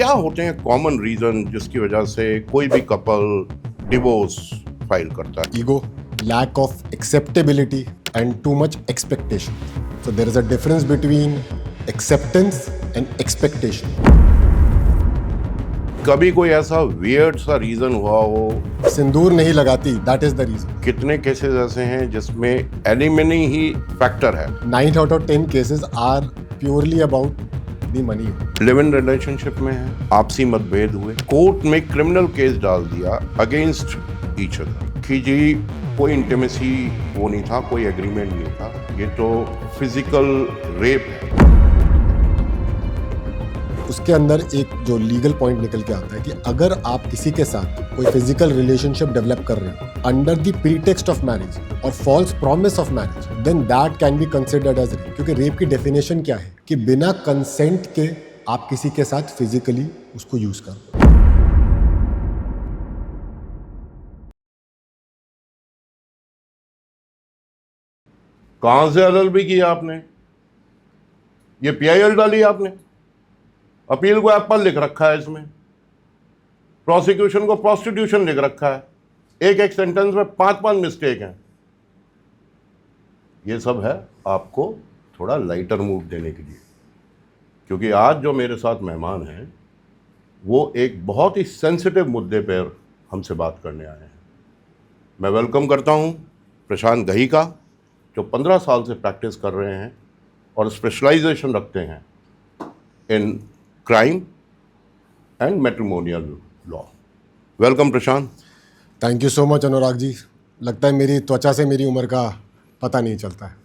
क्या होते हैं कॉमन रीजन जिसकी वजह से कोई भी कपल डिवोर्स फाइल करता है? Ego, lack of acceptability, and too much expectation. So there is a difference between acceptance and expectation. कभी कोई ऐसा वियर्ड सा रीजन हुआ हो? सिंदूर नहीं लगाती, that is the reason. कितने केसेस ऐसे हैं जिसमें एलिमनी ही फैक्टर है? 9 out of 10 cases are purely about the money. Live in relationship में है, आपसी मतभेद हुए, कोर्ट में क्रिमिनल केस डाल दिया अगेंस्ट ईच अदर कि जी कोई इंटीमेसी वो नहीं था, कोई एग्रीमेंट नहीं था, ये तो फिजिकल रेप है। उसके अंदर एक जो लीगल पॉइंट निकल के आता है कि अगर आप किसी के साथ कोई फिजिकल रिलेशनशिप डेवलप कर रहे हो under the pretext of marriage और false promise of marriage, then that can be considered as rape. क्योंकि रेप की डेफिनेशन क्या है कि बिना कंसेंट के आप किसी के साथ फिजिकली उसको यूज कर रहे हो। कहां से एलएलबी किया आपने? ये पीआईएल डाली आपने? अपील को एप्पल लिख रखा है, इसमें प्रोसिक्यूशन को प्रोस्टिट्यूशन लिख रखा है, एक एक सेंटेंस में 5-5 मिस्टेक हैं। ये सब है आपको थोड़ा लाइटर मूड देने के लिए, क्योंकि आज जो मेरे साथ मेहमान हैं वो एक बहुत ही सेंसिटिव मुद्दे पर हमसे बात करने आए हैं। मैं वेलकम करता हूं प्रशांत गही का, जो 15 साल से प्रैक्टिस कर रहे हैं और स्पेशलाइजेशन रखते हैं in crime and matrimonial law. Welcome Prashant. Thank you so much Anurag ji. लगता है मेरी त्वचा से मेरी उम्र का पता नहीं चलता है।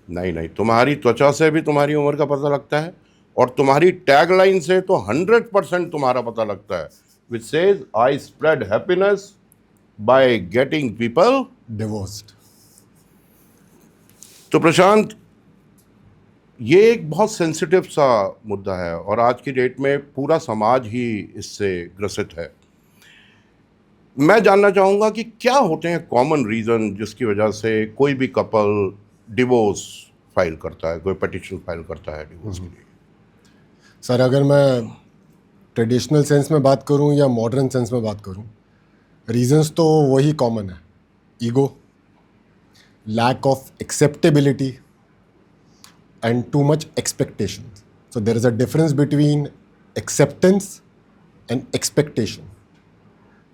नहीं, तुम्हारी त्वचा से भी तुम्हारी उम्र का पता लगता है, और तुम्हारी टैगलाइन से तो 100% तुम्हारा पता लगता है, which says I spread happiness by getting people divorced. तो प्रशांत, ये एक बहुत सेंसिटिव सा मुद्दा है और आज की डेट में पूरा समाज ही इससे ग्रसित है। मैं जानना चाहूँगा कि क्या होते हैं कॉमन रीज़न जिसकी वजह से कोई भी कपल डिवोर्स फाइल करता है, कोई पिटीशन फाइल करता है डिवोर्स के लिए? सर, अगर मैं ट्रेडिशनल सेंस में बात करूं या मॉडर्न सेंस में बात करूं, रीजंस तो वही कॉमन है। Ego, lack of acceptability, and too much expectation. So there is a difference between acceptance and expectation.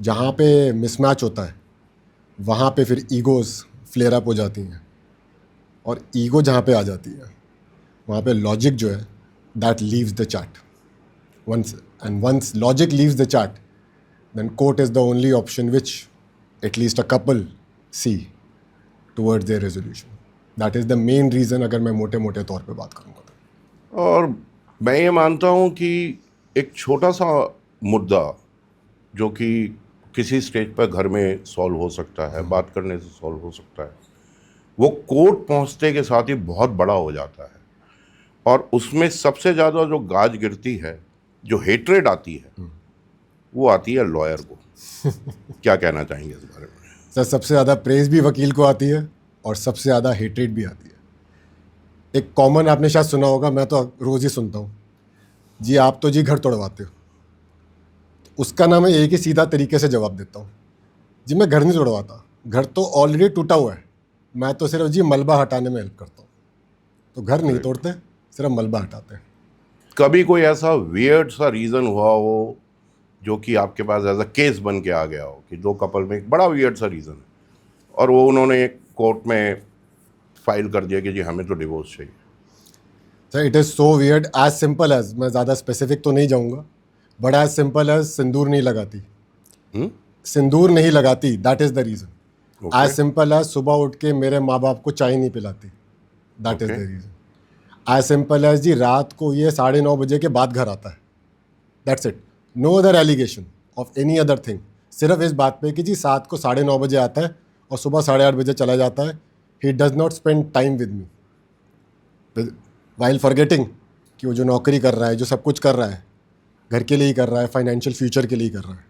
जहाँ पे मिसमैच होता है वहाँ पे फिर ईगोज फ्लेयर अप हो जाती हैं, और ईगो जहाँ पे आ जाती है वहाँ पे लॉजिक जो है that leaves the chat once logic leaves the chat, then court is the only option which at least a couple see towards their resolution. That is the main reason, अगर मैं मोटे मोटे तौर पे बात करूँगा तो। और मैं ये मानता हूँ कि एक छोटा सा मुद्दा जो कि किसी स्टेज पर घर में सॉल्व हो सकता है, बात करने से सॉल्व हो सकता है, वो कोर्ट पहुँचने के साथ ही बहुत बड़ा हो जाता है, और उसमें सबसे ज़्यादा जो गाज गिरती है, जो हेट्रेड आती है, वो आती है लॉयर को। क्या कहना चाहेंगे इस बारे में? सर, सबसे ज़्यादा प्रेज भी वकील को आती है और सबसे ज़्यादा हेट्रेड भी आती है। एक कॉमन आपने शायद सुना होगा, मैं तो रोज़ ही सुनता हूँ, जी आप तो जी घर तोड़वाते हो। तो उसका ना मैं एक ही सीधा तरीके से जवाब देता हूँ, जी मैं घर नहीं तोड़वाता, घर तो ऑलरेडी टूटा हुआ है, मैं तो सिर्फ जी मलबा हटाने में हेल्प करता हूँ। तो घर नहीं तोड़ते, सिर्फ मलबा हटाते हैं। कभी कोई ऐसा वियर्ड सा रीज़न हुआ हो जो कि आपके पास एज अ केस बन के आ गया हो कि दो कपल में एक बड़ा वियर्ड सा रीज़न है और वो उन्होंने कोर्ट में फाइल कर दिया कि जी हमें तो डिवोर्स चाहिए? Sir, it is so weird, as simple as, मैं ज़्यादा स्पेसिफिक तो नहीं जाऊँगा, बट एज सिंपल एज सिंदूर नहीं लगाती। सिंदूर नहीं लगाती, that is the reason. As simple as सुबह उठ के मेरे माँ बाप को चाय नहीं पिलाती, that is the reason. As simple as जी रात को ये 9:30 बजे के बाद घर आता है, that's it. No other allegation of any other thing. सिर्फ इस बात पे कि जी सात को 9:30 बजे आता है और सुबह 8:30 बजे चला जाता है। He does not spend time with me, while forgetting कि वो जो नौकरी कर रहा है, जो सब कुछ कर रहा है, घर के लिए ही कर रहा है, फाइनेंशियल फ्यूचर के लिए ही कर रहा है।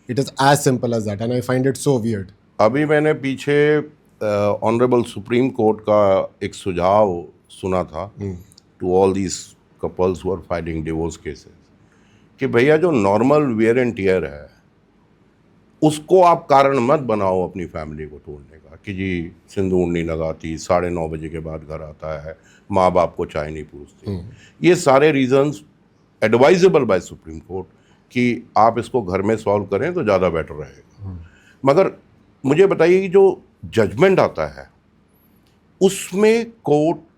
It is as simple as that and I find it so weird. अभी मैंने पीछे ऑनरेबल सुप्रीम कोर्ट का एक सुझाव सुना था to all these couples who are filing divorce cases कि भैया जो नॉर्मल वेयर एंड टियर है उसको आप कारण मत बनाओ अपनी फैमिली को तोड़ने का कि जी सिंदूर नहीं लगाती, 9:30 बजे के बाद घर आता है, माँ बाप को चाय नहीं पूछती। ये सारे reasons advisable by Supreme Court कि आप इसको घर में सॉल्व करें तो ज़्यादा बेटर रहेगा। मगर मुझे बताइए कि जो जजमेंट आता है उसमें कोर्ट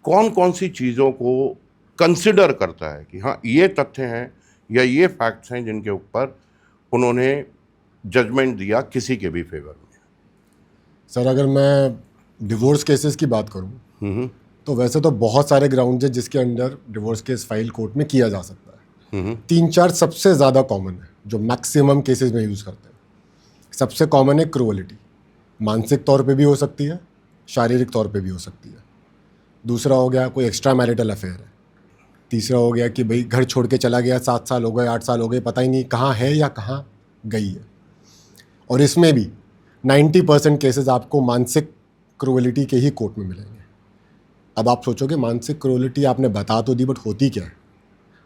कौन कौन सी चीज़ों को कंसिडर करता है कि हाँ ये तथ्य हैं या ये फैक्ट्स हैं जिनके ऊपर उन्होंने जजमेंट दिया किसी के भी फेवर में। सर अगर मैं डिवोर्स केसेस की बात करूं तो वैसे तो बहुत सारे ग्राउंड है जिसके under divorce case file court में किया जा सकता है। 3-4 सबसे ज़्यादा कॉमन है जो मैक्सिमम केसेस में यूज़ करते हैं। सबसे कॉमन है क्रूअलिटी, मानसिक तौर पे भी हो सकती है, शारीरिक तौर पे भी हो सकती है। दूसरा हो गया कोई एक्स्ट्रा मैरिटल अफेयर है। तीसरा हो गया कि भाई घर छोड़ के चला गया, 7 साल हो गए, 8 साल हो गए, पता ही नहीं कहाँ है या कहाँ गई है। और इसमें भी 90% केसेस आपको मानसिक क्रूअलिटी के ही कोर्ट में मिलेंगे। अब आप सोचोगे मानसिक क्रूअलिटी आपने बता तो दी, बट होती क्या है?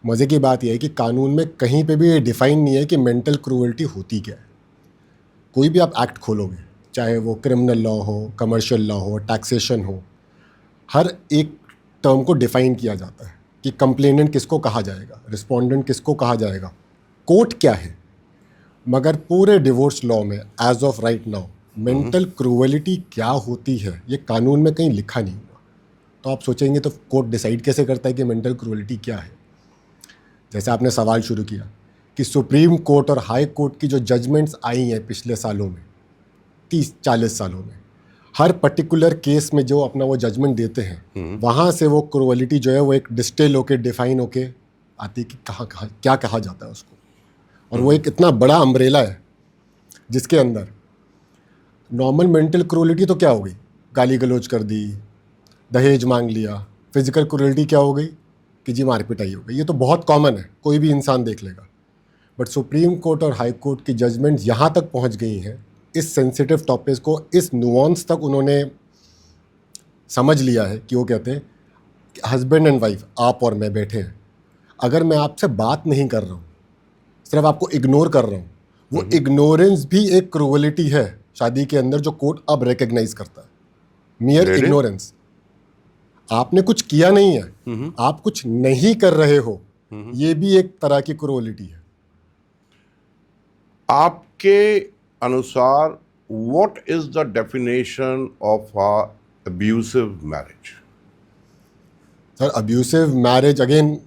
मज़े की बात यह है कि कानून में कहीं पे भी ये डिफाइन नहीं है कि मेंटल क्रूअलिटी होती क्या है। कोई भी आप एक्ट खोलोगे, चाहे वो क्रिमिनल लॉ हो, कमर्शियल लॉ हो, टैक्सेशन हो, हर एक टर्म को डिफाइन किया जाता है कि कंप्लेनेंट किसको कहा जाएगा, रिस्पोंडेंट किसको कहा जाएगा, कोर्ट क्या है। मगर पूरे डिवोर्स लॉ में as of right now mental cruelty क्या होती है ये कानून में कहीं लिखा नहीं हुआ। तो आप सोचेंगे तो कोर्ट डिसाइड कैसे करता है कि मेंटल क्रूअलिटी क्या है? जैसे आपने सवाल शुरू किया कि सुप्रीम कोर्ट और हाई कोर्ट की जो जजमेंट्स आई हैं पिछले सालों में, 30-40 सालों में, हर पर्टिकुलर केस में जो अपना वो जजमेंट देते हैं वहाँ से वो क्रूअलिटी जो है वो एक डिस्टिल होके डिफाइन होके आती है कि कहाँ क्या कहा जाता है उसको। और वो एक इतना बड़ा अम्ब्रेला है जिसके अंदर नॉर्मल मेंटल क्रूअलिटी तो क्या हो गई, गाली गलौज कर दी, दहेज मांग लिया। फिजिकल क्रूअलिटी क्या हो गई कि जी मार पिटाई हो गई। ये तो बहुत कॉमन है, कोई भी इंसान देख लेगा। बट सुप्रीम कोर्ट और हाई कोर्ट की जजमेंट यहाँ तक पहुँच गई हैं, इस सेंसिटिव टॉपिक को इस नुआंस तक उन्होंने समझ लिया है कि वो कहते हैं कि हस्बैंड एंड वाइफ, आप और मैं बैठे हैं, अगर मैं आपसे बात नहीं कर रहा हूँ, सिर्फ आपको इग्नोर कर रहा हूँ, वो इग्नोरेंस भी एक क्रूअलिटी है शादी के अंदर जो कोर्ट अब रिकग्नाइज करता है। मियर इग्नोरेंस, आपने कुछ किया नहीं है, आप कुछ नहीं कर रहे हो, ये भी एक तरह की क्रूअलिटी है। आपके अनुसार what is the definition of a abusive marriage? Sir abusive marriage again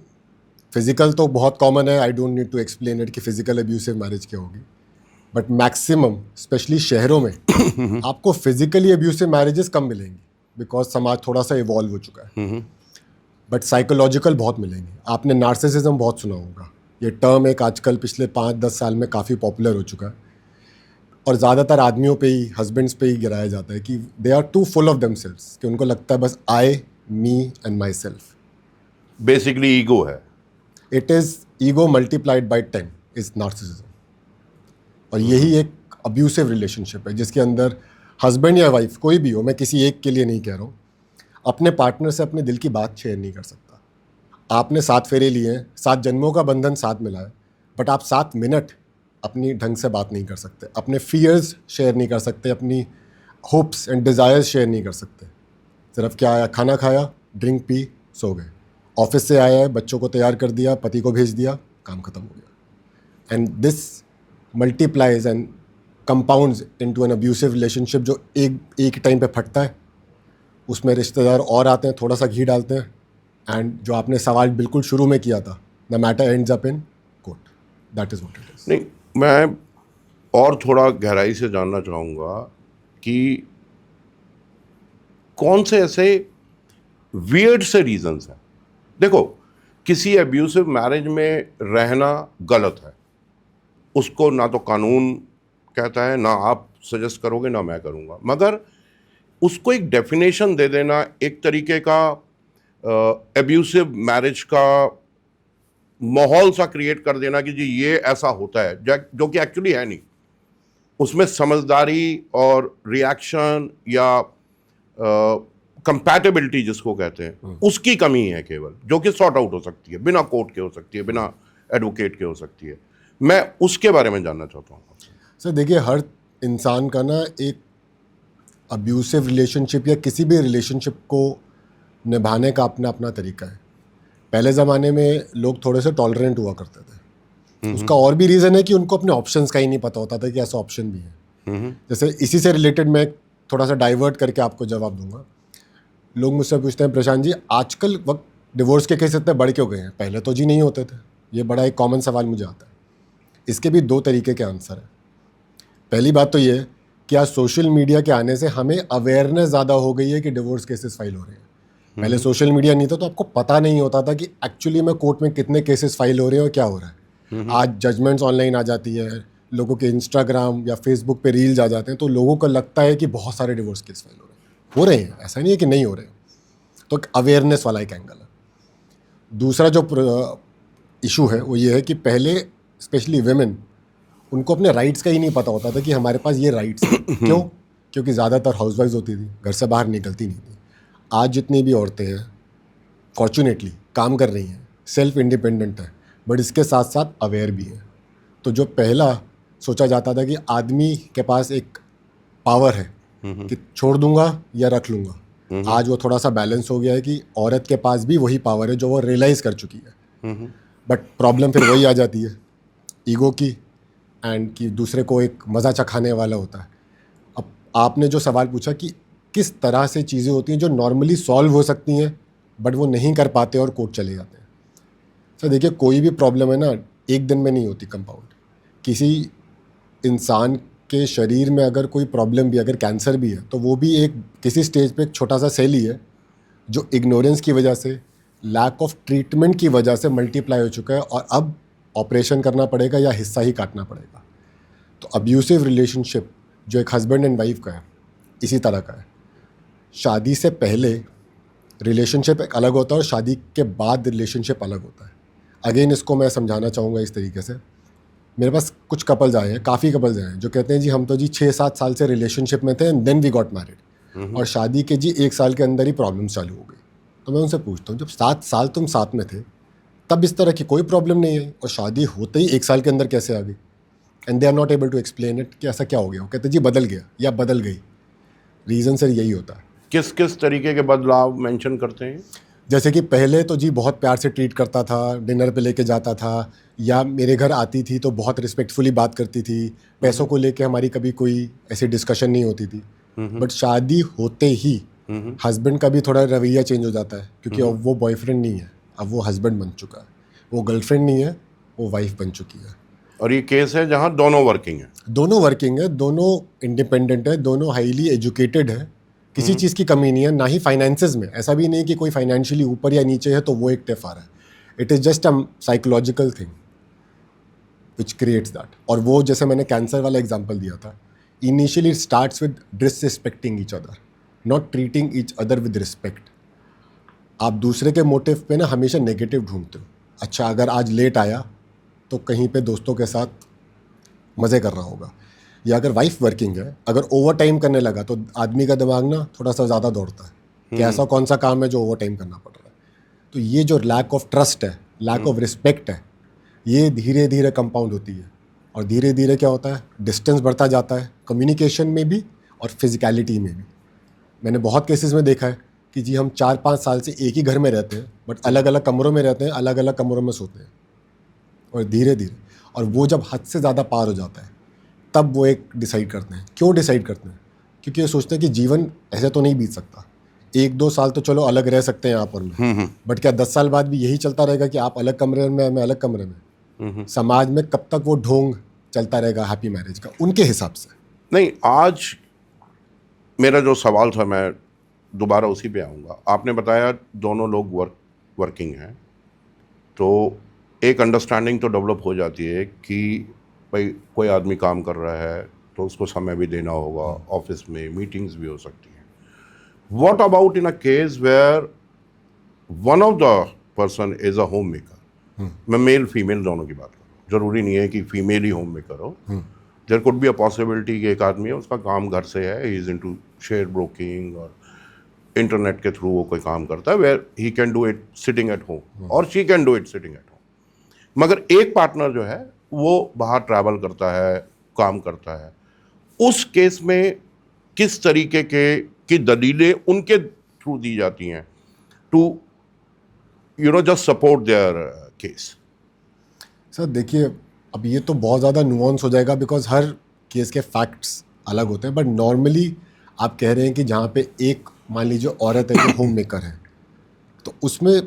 physical तो बहुत कॉमन है, I don't need to explain it कि फिजिकल अब्यूसिव मैरिज क्या होगी। बट मैक्सिमम स्पेशली शहरों में आपको फिजिकली अब्यूसिव मैरिजेस कम मिलेंगी बिकॉज समाज थोड़ा सा इवॉल्व हो चुका है। बट साइकोलॉजिकल बहुत मिलेंगे। आपने नार्सिसिज्म बहुत सुना होगा, ये टर्म एक आजकल पिछले 5-10 साल में काफ़ी पॉपुलर हो चुका है और ज़्यादातर आदमियों पे ही, हस्बैंड्स पे ही गिराया जाता है कि they are too full of themselves, कि उनको लगता है बस I, me and myself. Basically ego है। It is ego multiplied by 10 is narcissism. और यही एक अब्यूसिव रिलेशनशिप है जिसके अंदर हस्बैंड या वाइफ कोई भी हो, मैं किसी एक के लिए नहीं कह रहा हूँ, अपने पार्टनर से अपने दिल की बात शेयर नहीं कर सकता। आपने 7 फेरे लिए हैं, 7 जन्मों का बंधन साथ मिला है, बट आप 7 मिनट अपनी ढंग से बात नहीं कर सकते, अपने फियर्स शेयर नहीं कर सकते, अपनी होप्स एंड डिज़ायर्स शेयर नहीं कर सकते। सिर्फ क्या आया, खाना खाया, ड्रिंक पी, सो गए, ऑफिस से आया है, बच्चों को तैयार कर दिया, पति को भेज दिया, काम खत्म हो गया। And this multiplies and compounds into an abusive relationship जो एक टाइम पे फटता है। उसमें रिश्तेदार और आते हैं, थोड़ा सा घी डालते हैं, एंड जो आपने सवाल बिल्कुल शुरू में किया था, the matter ends up in court, that is what it is. नहीं, मैं और थोड़ा गहराई से जानना चाहूँगा कि कौन से ऐसे वियर्ड से रीजंस हैं। देखो, किसी अब्यूसिव मैरिज में रहना गलत है, उसको ना तो कानून कहता है, ना आप सजेस्ट करोगे, ना मैं करूँगा, मगर उसको एक डेफिनेशन दे देना, एक तरीके का अब्यूसिव मैरिज का माहौल सा क्रिएट कर देना कि जी ये ऐसा होता है, जो कि एक्चुअली है नहीं। उसमें समझदारी और रिएक्शन या कंपैटिबिलिटी जिसको कहते हैं, उसकी कमी है केवल, जो कि सॉर्ट आउट हो सकती है, बिना कोर्ट के हो सकती है, बिना एडवोकेट की हो सकती है। मैं उसके बारे में जानना चाहता हूँ आपसे। सर देखिए, हर इंसान का ना एक अब्यूसिव रिलेशनशिप या किसी भी रिलेशनशिप को निभाने का अपना अपना तरीका है। पहले ज़माने में लोग थोड़े से टॉलरेंट हुआ करते थे। उसका और भी रीज़न है कि उनको अपने ऑप्शंस का ही नहीं पता होता था कि ऐसा ऑप्शन भी है। जैसे इसी से रिलेटेड मैं थोड़ा सा डाइवर्ट करके आपको जवाब दूंगा। लोग मुझसे पूछते हैं, प्रशांत जी आजकल वक्त डिवोर्स के केस इतने बढ़ क्यों गए हैं, पहले तो जी नहीं होते थे। ये बड़ा एक कॉमन सवाल मुझे आता है। इसके भी दो तरीके के आंसर हैं। पहली बात तो ये है कि आज सोशल मीडिया के आने से हमें अवेयरनेस ज़्यादा हो गई है कि डिवोर्स केसेस फाइल हो रहे हैं। पहले सोशल मीडिया नहीं था तो आपको पता नहीं होता था कि एक्चुअली में कोर्ट में कितने केसेस फाइल हो रहे हैं और क्या हो रहा है। आज जजमेंट्स ऑनलाइन आ जाती है, लोगों के इंस्टाग्राम या फेसबुक पे रील्स आ जाते हैं, तो लोगों को लगता है कि बहुत सारे डिवोर्स केस फाइल हो रहे हैं। ऐसा नहीं है कि नहीं हो रहे। तो अवेयरनेस वाला एक एंगल है। दूसरा जो इशू है वो ये है कि पहले स्पेशली विमेन, उनको अपने राइट्स का ही नहीं पता होता था कि हमारे पास ये राइट्स हैं। क्यों? क्योंकि ज़्यादातर हाउसवाइफ्स होती थी, घर से बाहर निकलती नहीं थी। आज जितनी भी औरतें हैं फॉर्चुनेटली काम कर रही हैं, सेल्फ इंडिपेंडेंट है, बट इसके साथ साथ अवेयर भी है। तो जो पहला सोचा जाता था कि आदमी के पास एक पावर है कि छोड़ दूंगा या रख लूँगा, आज वो थोड़ा सा बैलेंस हो गया है कि औरत के पास भी वही पावर है जो वो रियलाइज़ कर चुकी है। बट प्रॉब्लम फिर वही आ जाती है ईगो की, एंड कि दूसरे को एक मज़ा चखाने वाला होता है। अब आपने जो सवाल पूछा कि किस तरह से चीज़ें होती हैं जो नॉर्मली सॉल्व हो सकती हैं बट वो नहीं कर पाते और कोर्ट चले जाते हैं। सर देखिए, कोई भी प्रॉब्लम है ना एक दिन में नहीं होती कंपाउंड। किसी इंसान के शरीर में अगर कोई प्रॉब्लम भी, अगर कैंसर भी है, तो वो भी एक किसी स्टेज पे एक छोटा सा सेल ही है जो इग्नोरेंस की वजह से, लैक ऑफ ट्रीटमेंट की वजह से मल्टीप्लाई हो चुका है और अब ऑपरेशन करना पड़ेगा या हिस्सा ही काटना पड़ेगा। तो अब्यूसिव रिलेशनशिप जो एक हस्बैंड एंड वाइफ का है, इसी तरह का है। शादी से पहले रिलेशनशिप एक अलग होता है और शादी के बाद रिलेशनशिप अलग होता है। अगेन इसको मैं समझाना चाहूँगा इस तरीके से। मेरे पास कुछ कपल्स आए हैं, काफ़ी कपल्स आए हैं जो कहते हैं जी हम तो जी 6-7 साल से रिलेशनशिप में थे and then we got married, और शादी के जी 1 साल के अंदर ही प्रॉब्लम्स चालू हो गई। तो मैं उनसे पूछता हूँ, जब 7 साल तुम साथ में थे तब इस तरह की कोई प्रॉब्लम नहीं है और शादी होते ही 1 साल के अंदर कैसे आ गई? And they are not able to explain it कि ऐसा क्या हो गया। वो कहते जी बदल गया या बदल गई। रीज़न सर यही होता है। किस किस तरीके के बदलाव मेंशन करते हैं? जैसे कि पहले तो जी बहुत प्यार से ट्रीट करता था, डिनर पे लेके जाता था, या मेरे घर आती थी तो बहुत रिस्पेक्टफुली बात करती थी। पैसों को लेके हमारी कभी कोई ऐसी डिस्कशन नहीं होती थी। बट शादी होते ही हस्बैंड का भी थोड़ा रवैया चेंज हो जाता है, क्योंकि अब वो बॉयफ्रेंड नहीं है, अब वो हस्बैंड बन चुका है। वो गर्लफ्रेंड नहीं है, वो वाइफ बन चुकी है। और ये केस है जहाँ दोनों वर्किंग है? दोनों वर्किंग है, दोनों इंडिपेंडेंट है, दोनों हाईली एजुकेटेड है, किसी चीज़ की कमी नहीं है, ना ही फाइनेंसेस में। ऐसा भी नहीं कि कोई फाइनेंशियली ऊपर या नीचे है तो वो एक टेफार है। It is just a psychological thing which creates that. और वो जैसे मैंने कैंसर वाला एग्जांपल दिया था, initially it starts with disrespecting each other, not treating each other with respect. आप दूसरे के मोटिव पे ना हमेशा नेगेटिव ढूंढते हो। अच्छा, अगर आज लेट आया तो कहीं पे दोस्तों के साथ मज़े कर रहा होगा, या अगर वाइफ वर्किंग है, अगर ओवर टाइम करने लगा तो आदमी का दिमाग ना थोड़ा सा ज़्यादा दौड़ता है कि ऐसा कौन सा काम है जो ओवर टाइम करना पड़ रहा है। तो ये जो लैक ऑफ ट्रस्ट है, लैक ऑफ रिस्पेक्ट है, ये धीरे धीरे कंपाउंड होती है। और धीरे धीरे क्या होता है, डिस्टेंस बढ़ता जाता है, कम्युनिकेशन में भी और फिजिकलिटी में भी। मैंने बहुत केसेस में देखा है कि जी हम 4-5 साल से एक ही घर में रहते हैं बट अलग अलग कमरों में रहते हैं, अलग अलग कमरों में सोते हैं। और धीरे धीरे, और वो जब हद से ज़्यादा पार हो जाता है तब वो एक डिसाइड करते हैं। क्यों डिसाइड करते हैं? क्योंकि वो सोचते हैं कि जीवन ऐसे तो नहीं बीत सकता। 1-2 साल तो चलो अलग रह सकते हैं आप और मैं, बट क्या 10 साल बाद भी यही चलता रहेगा कि आप अलग कमरे में, मैं अलग कमरे में? समाज में कब तक वो ढोंग चलता रहेगा हैप्पी मैरिज का, उनके हिसाब से? नहीं, आज मेरा जो सवाल था मैं दोबारा उसी पे आऊँगा। आपने बताया दोनों लोग वर्किंग हैं, तो एक अंडरस्टैंडिंग तो डेवलप हो जाती है कि भाई कोई आदमी काम कर रहा है तो उसको समय भी देना होगा, ऑफिस में मीटिंग्स भी हो सकती हैं। What about in a case where one of the person is a home maker? मैं मेल फीमेल दोनों की बात कर रहा हूँ, जरूरी नहीं है कि फीमेल ही होम मेकर हो। There could be a possibility कि एक आदमी है, उसका काम घर से है, he is into share broking और इंटरनेट के थ्रू वो कोई काम करता है, where he can do it sitting at home और she can do it sitting at home. मगर एक पार्टनर जो है वो बाहर ट्रैवल करता है, काम करता है, उस केस में किस तरीके की दलीलें उनके थ्रू दी जाती हैं to just support their case? Sir देखिए, अब ये तो बहुत ज़्यादा नुआंस हो जाएगा बिकॉज हर केस के फैक्ट्स अलग होते हैं, बट नॉर्मली आप कह रहे हैं कि जहाँ पे एक मान लीजिए औरत है जो होम मेकर है, तो उसमें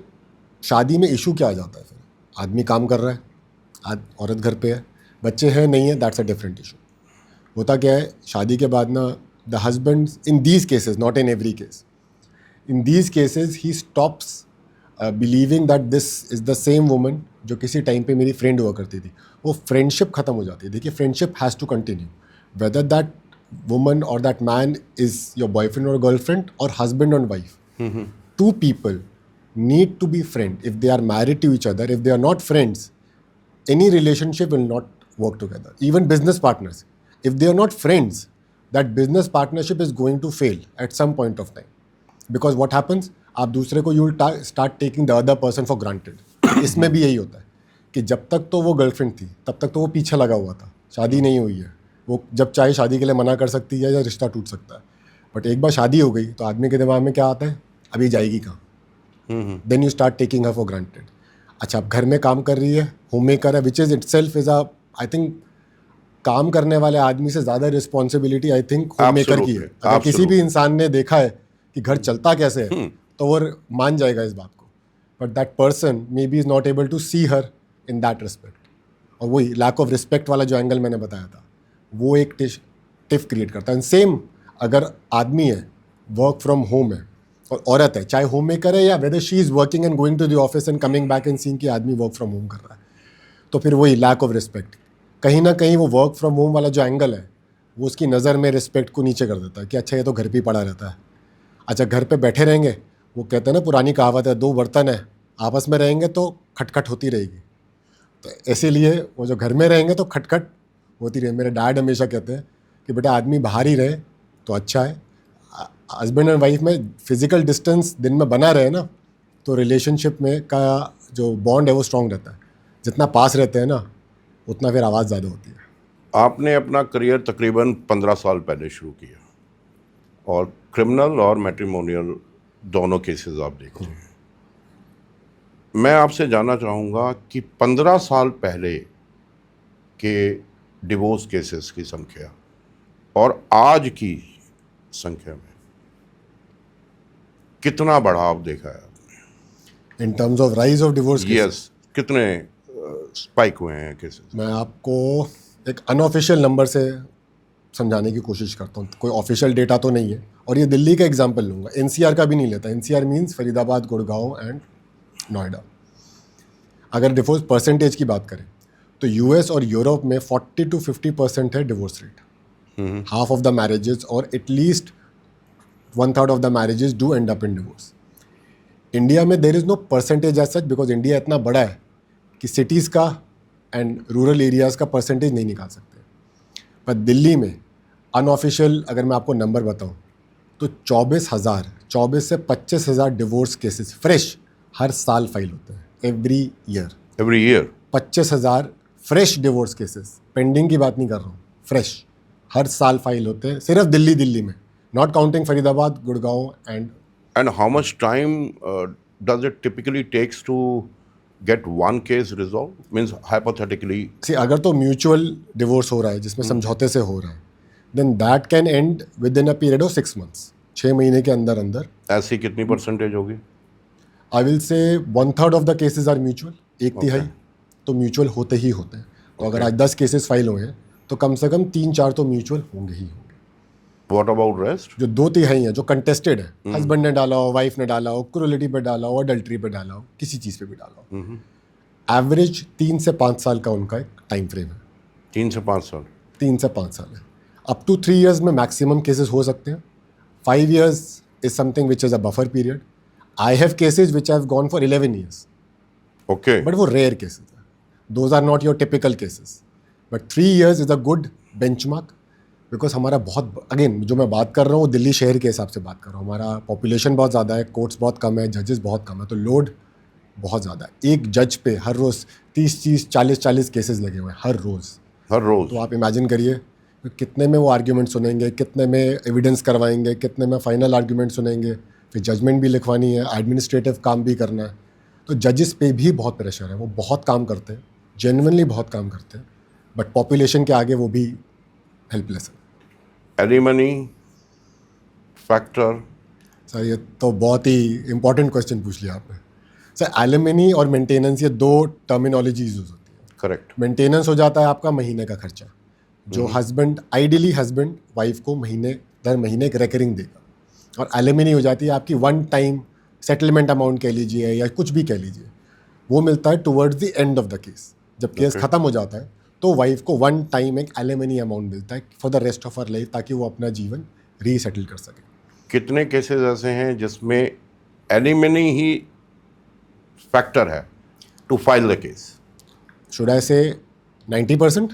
शादी में इशू क्या आ जाता है? फिर आदमी काम कर रहा है, औरत घर पे है, बच्चे हैं नहीं है, दैट्स अ डिफरेंट इशू. होता क्या है शादी के बाद ना, the husband in these cases, not in every case, in these cases he stops believing that this is the same woman जो किसी टाइम पे मेरी फ्रेंड हुआ करती थी. वो फ्रेंडशिप ख़त्म हो जाती है. देखिए, friendship has to continue whether that woman और that man is your boyfriend और गर्लफ्रेंड और हस्बैंड और wife. Two people need to be friends. If they are married to each other, if they are not friends, any relationship will not work together. Even business partners, if they are not friends, that business partnership is going to fail at some point of time. Because what happens, आप दूसरे को you will start taking the other person for granted. इसमें भी यही होता है कि जब तक तो वो गर्लफ्रेंड थी तब तक तो वो पीछे लगा हुआ था, शादी नहीं हुई है, वो जब चाहे शादी के लिए मना कर सकती है या रिश्ता टूट सकता है. बट एक बार शादी हो गई तो आदमी के दिमाग में क्या आता है, अभी जाएगी कहाँ. Then you start taking her for granted. अच्छा, अब घर में काम कर रही है, होम मेकर है, which is it self is I think काम करने वाले आदमी से ज़्यादा responsibility I think home maker की है. अगर किसी भी इंसान ने देखा है कि घर चलता कैसे है तो वो मान जाएगा इस बात को. But that person may be is not able to see her in that respect. और वही लैक ऑफ रिस्पेक्ट वाला जो एंगल मैंने बताया था, वो एक टिफ क्रिएट करता है. सेम अगर आदमी है, वर्क फ्रॉम होम है, और औरत है, चाहे होम मेकर है या whether she is working and going to the office and coming back and seeing कि आदमी वर्क फ्रॉम होम कर रहा है, तो फिर वही लैक ऑफ रिस्पेक्ट. कहीं ना कहीं वो वर्क फ्रॉम होम वाला जो एंगल है वो उसकी नज़र में रिस्पेक्ट को नीचे कर देता है कि अच्छा ये तो घर पे ही पड़ा रहता है. अच्छा, घर पे बैठे रहेंगे, वो कहते हैं ना, पुरानी कहावत है, दो बर्तन है आपस में रहेंगे तो खटखट होती रहेगी. तो इसीलिए वो जो घर में रहेंगे तो खटखट होती रहे. मेरे डैड हमेशा कहते हैं कि बेटा आदमी बाहर ही रहे तो अच्छा है. हस्बैंड एंड वाइफ में फिजिकल डिस्टेंस दिन में बना रहे ना, तो रिलेशनशिप में का जो बॉन्ड है वो स्ट्रांग रहता है. जितना पास रहते हैं ना उतना फिर आवाज़ ज़्यादा होती है. आपने अपना करियर तकरीबन 15 साल पहले शुरू किया और क्रिमिनल और मैट्रिमोनियल दोनों केसेस आप देखते हैं. मैं आपसे जानना चाहूँगा कि 15 साल पहले के डिवोर्स केसेस की संख्या और आज की संख्या में कितना बढ़ाव देखा है आपने? In terms of rise of divorce yes, कितने स्पाइक हुए हैं केसेस? मैं आपको एक अनऑफिशियल नंबर से समझाने की कोशिश करता हूँ. कोई ऑफिशियल डेटा तो नहीं है, और ये दिल्ली का एग्जांपल लूँगा, एनसीआर का भी नहीं लेता. NCR means Faridabad, Gurgaon and Noida. अगर डिवोर्स परसेंटेज की बात करें तो यूएस और यूरोप में 40 to 50% है divorce rate. Half of the marriages और at least 1/3 of the marriages do end up in divorce. India में there is no percentage as such because India इतना बड़ा है कि सिटीज़ का एंड रूरल एरियाज़ का परसेंटेज नहीं निकाल सकते. पर दिल्ली में अनऑफिशियल अगर मैं आपको नंबर बताऊं तो 24 से 25,000 डिवोर्स केसेस फ्रेश हर साल फाइल होते हैं. Every year 25,000 fresh divorce cases. Pending की बात नहीं कर रहा हूँ, फ्रेश हर साल फाइल होते हैं सिर्फ दिल्ली में, not counting Faridabad, Gurgaon and. And how much time does it typically takes to get one case resolved? Means hypothetically. See, अगर तो म्यूचुअल डिवोर्स हो रहा है जिसमें समझौते से हो रहा है, then that can end within a period of 6 months. 6 महीने के अंदर अंदर. ऐसी कितनी परसेंटेज होगी? I will say 1/3 of the cases are mutual. एक तिहाई तो म्यूचुअल होते ही होते हैं. तो अगर आज 10 केसेस फाइल हुए हैं तो कम से कम 3-4 तो म्यूचुअल होंगे ही होंगे. What about rest? जो 2 तिहाई हैं जो कंटेस्टेड है, हस्बैंड ने डाला हो, वाइफ ने डाला हो, क्रूरलिटी पे डाला हो, अडल्ट्री पे डाला हो, किसी चीज़ पे भी डाला हो, एवरेज 3 से 5 साल का उनका एक टाइम फ्रेम है. 3 से 5 साल? 3 से 5 साल है. अप टू 3 years में मैक्सिमम केसेस हो सकते हैं. 5 years is something which is a buffer period. I have cases which have gone for 11 years. Okay. But वो रेयर केसेज है. Those are not your typical cases. But 3 years is a good benchmark because हमारा बहुत, again जो मैं बात कर रहा हूँ वो दिल्ली शहर के हिसाब से बात कर रहा हूँ. हमारा पॉपुलेशन बहुत ज़्यादा है, कोर्ट्स बहुत कम है, जजेस बहुत कम है, तो लोड बहुत ज़्यादा है. एक जज पे हर रोज़ 30-40 केसेस लगे हुए हैं हर रोज़। हर रोज। तो आप इमेजिन करिए कि कितने में वो आर्ग्यूमेंट सुनेंगे, कितने में एविडेंस करवाएंगे, कितने में फाइनल आर्ग्यूमेंट सुनेंगे, फिर जजमेंट भी लिखवानी है, एडमिनिस्ट्रेटिव काम भी करना है। तो जजेस पे भी बहुत प्रेशर है, वो बहुत काम करते हैं, जेन्युइनली बहुत काम करते हैं, बट पॉपुलेशन के आगे वो भी हेल्पलेस है। Alimony factor. सर ये तो बहुत ही इंपॉर्टेंट क्वेश्चन पूछ लिया आपने। सर एलिमनी और मेंटेनेंस ये दो टर्मिनोलॉजीज यूज होती है। करेक्ट। मेंटेनेंस हो जाता है आपका महीने का खर्चा, जो हस्बैंड आइडियली हस्बैंड वाइफ को महीने दर महीने एक रेकरिंग देगा, और एलिमनी हो जाती है आपकी वन टाइम सेटलमेंट अमाउंट कह लीजिए या कुछ भी कह लीजिए, वो मिलता है towards the end of the case. जब केस खत्म हो जाता है तो वाइफ को वन टाइम एक एलिमनी अमाउंट मिलता है for the rest of her life, ताकि वो अपना जीवन रीसेटल कर सके। कितने केसेस ऐसे हैं जिसमें एलिमनी ही फैक्टर है to file the case? Should I say 90%?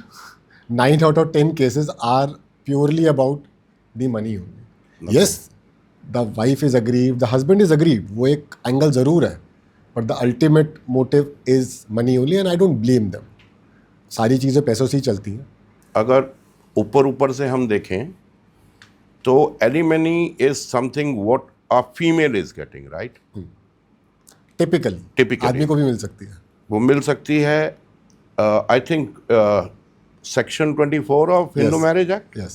9 out of 10 cases are purely about the money only. Okay. Yes, the wife is aggrieved, the husband is aggrieved. वो एक एंगल ज़रूर है, but the ultimate motive is money only, and I don't blame them. सारी चीज़ें पैसों से ही चलती हैं। अगर ऊपर ऊपर से हम देखें तो alimony is something what a female is getting, right? Typically आदमी को भी मिल सकती है। वो मिल सकती है। I think section 24 of Hindu marriage act. Yes.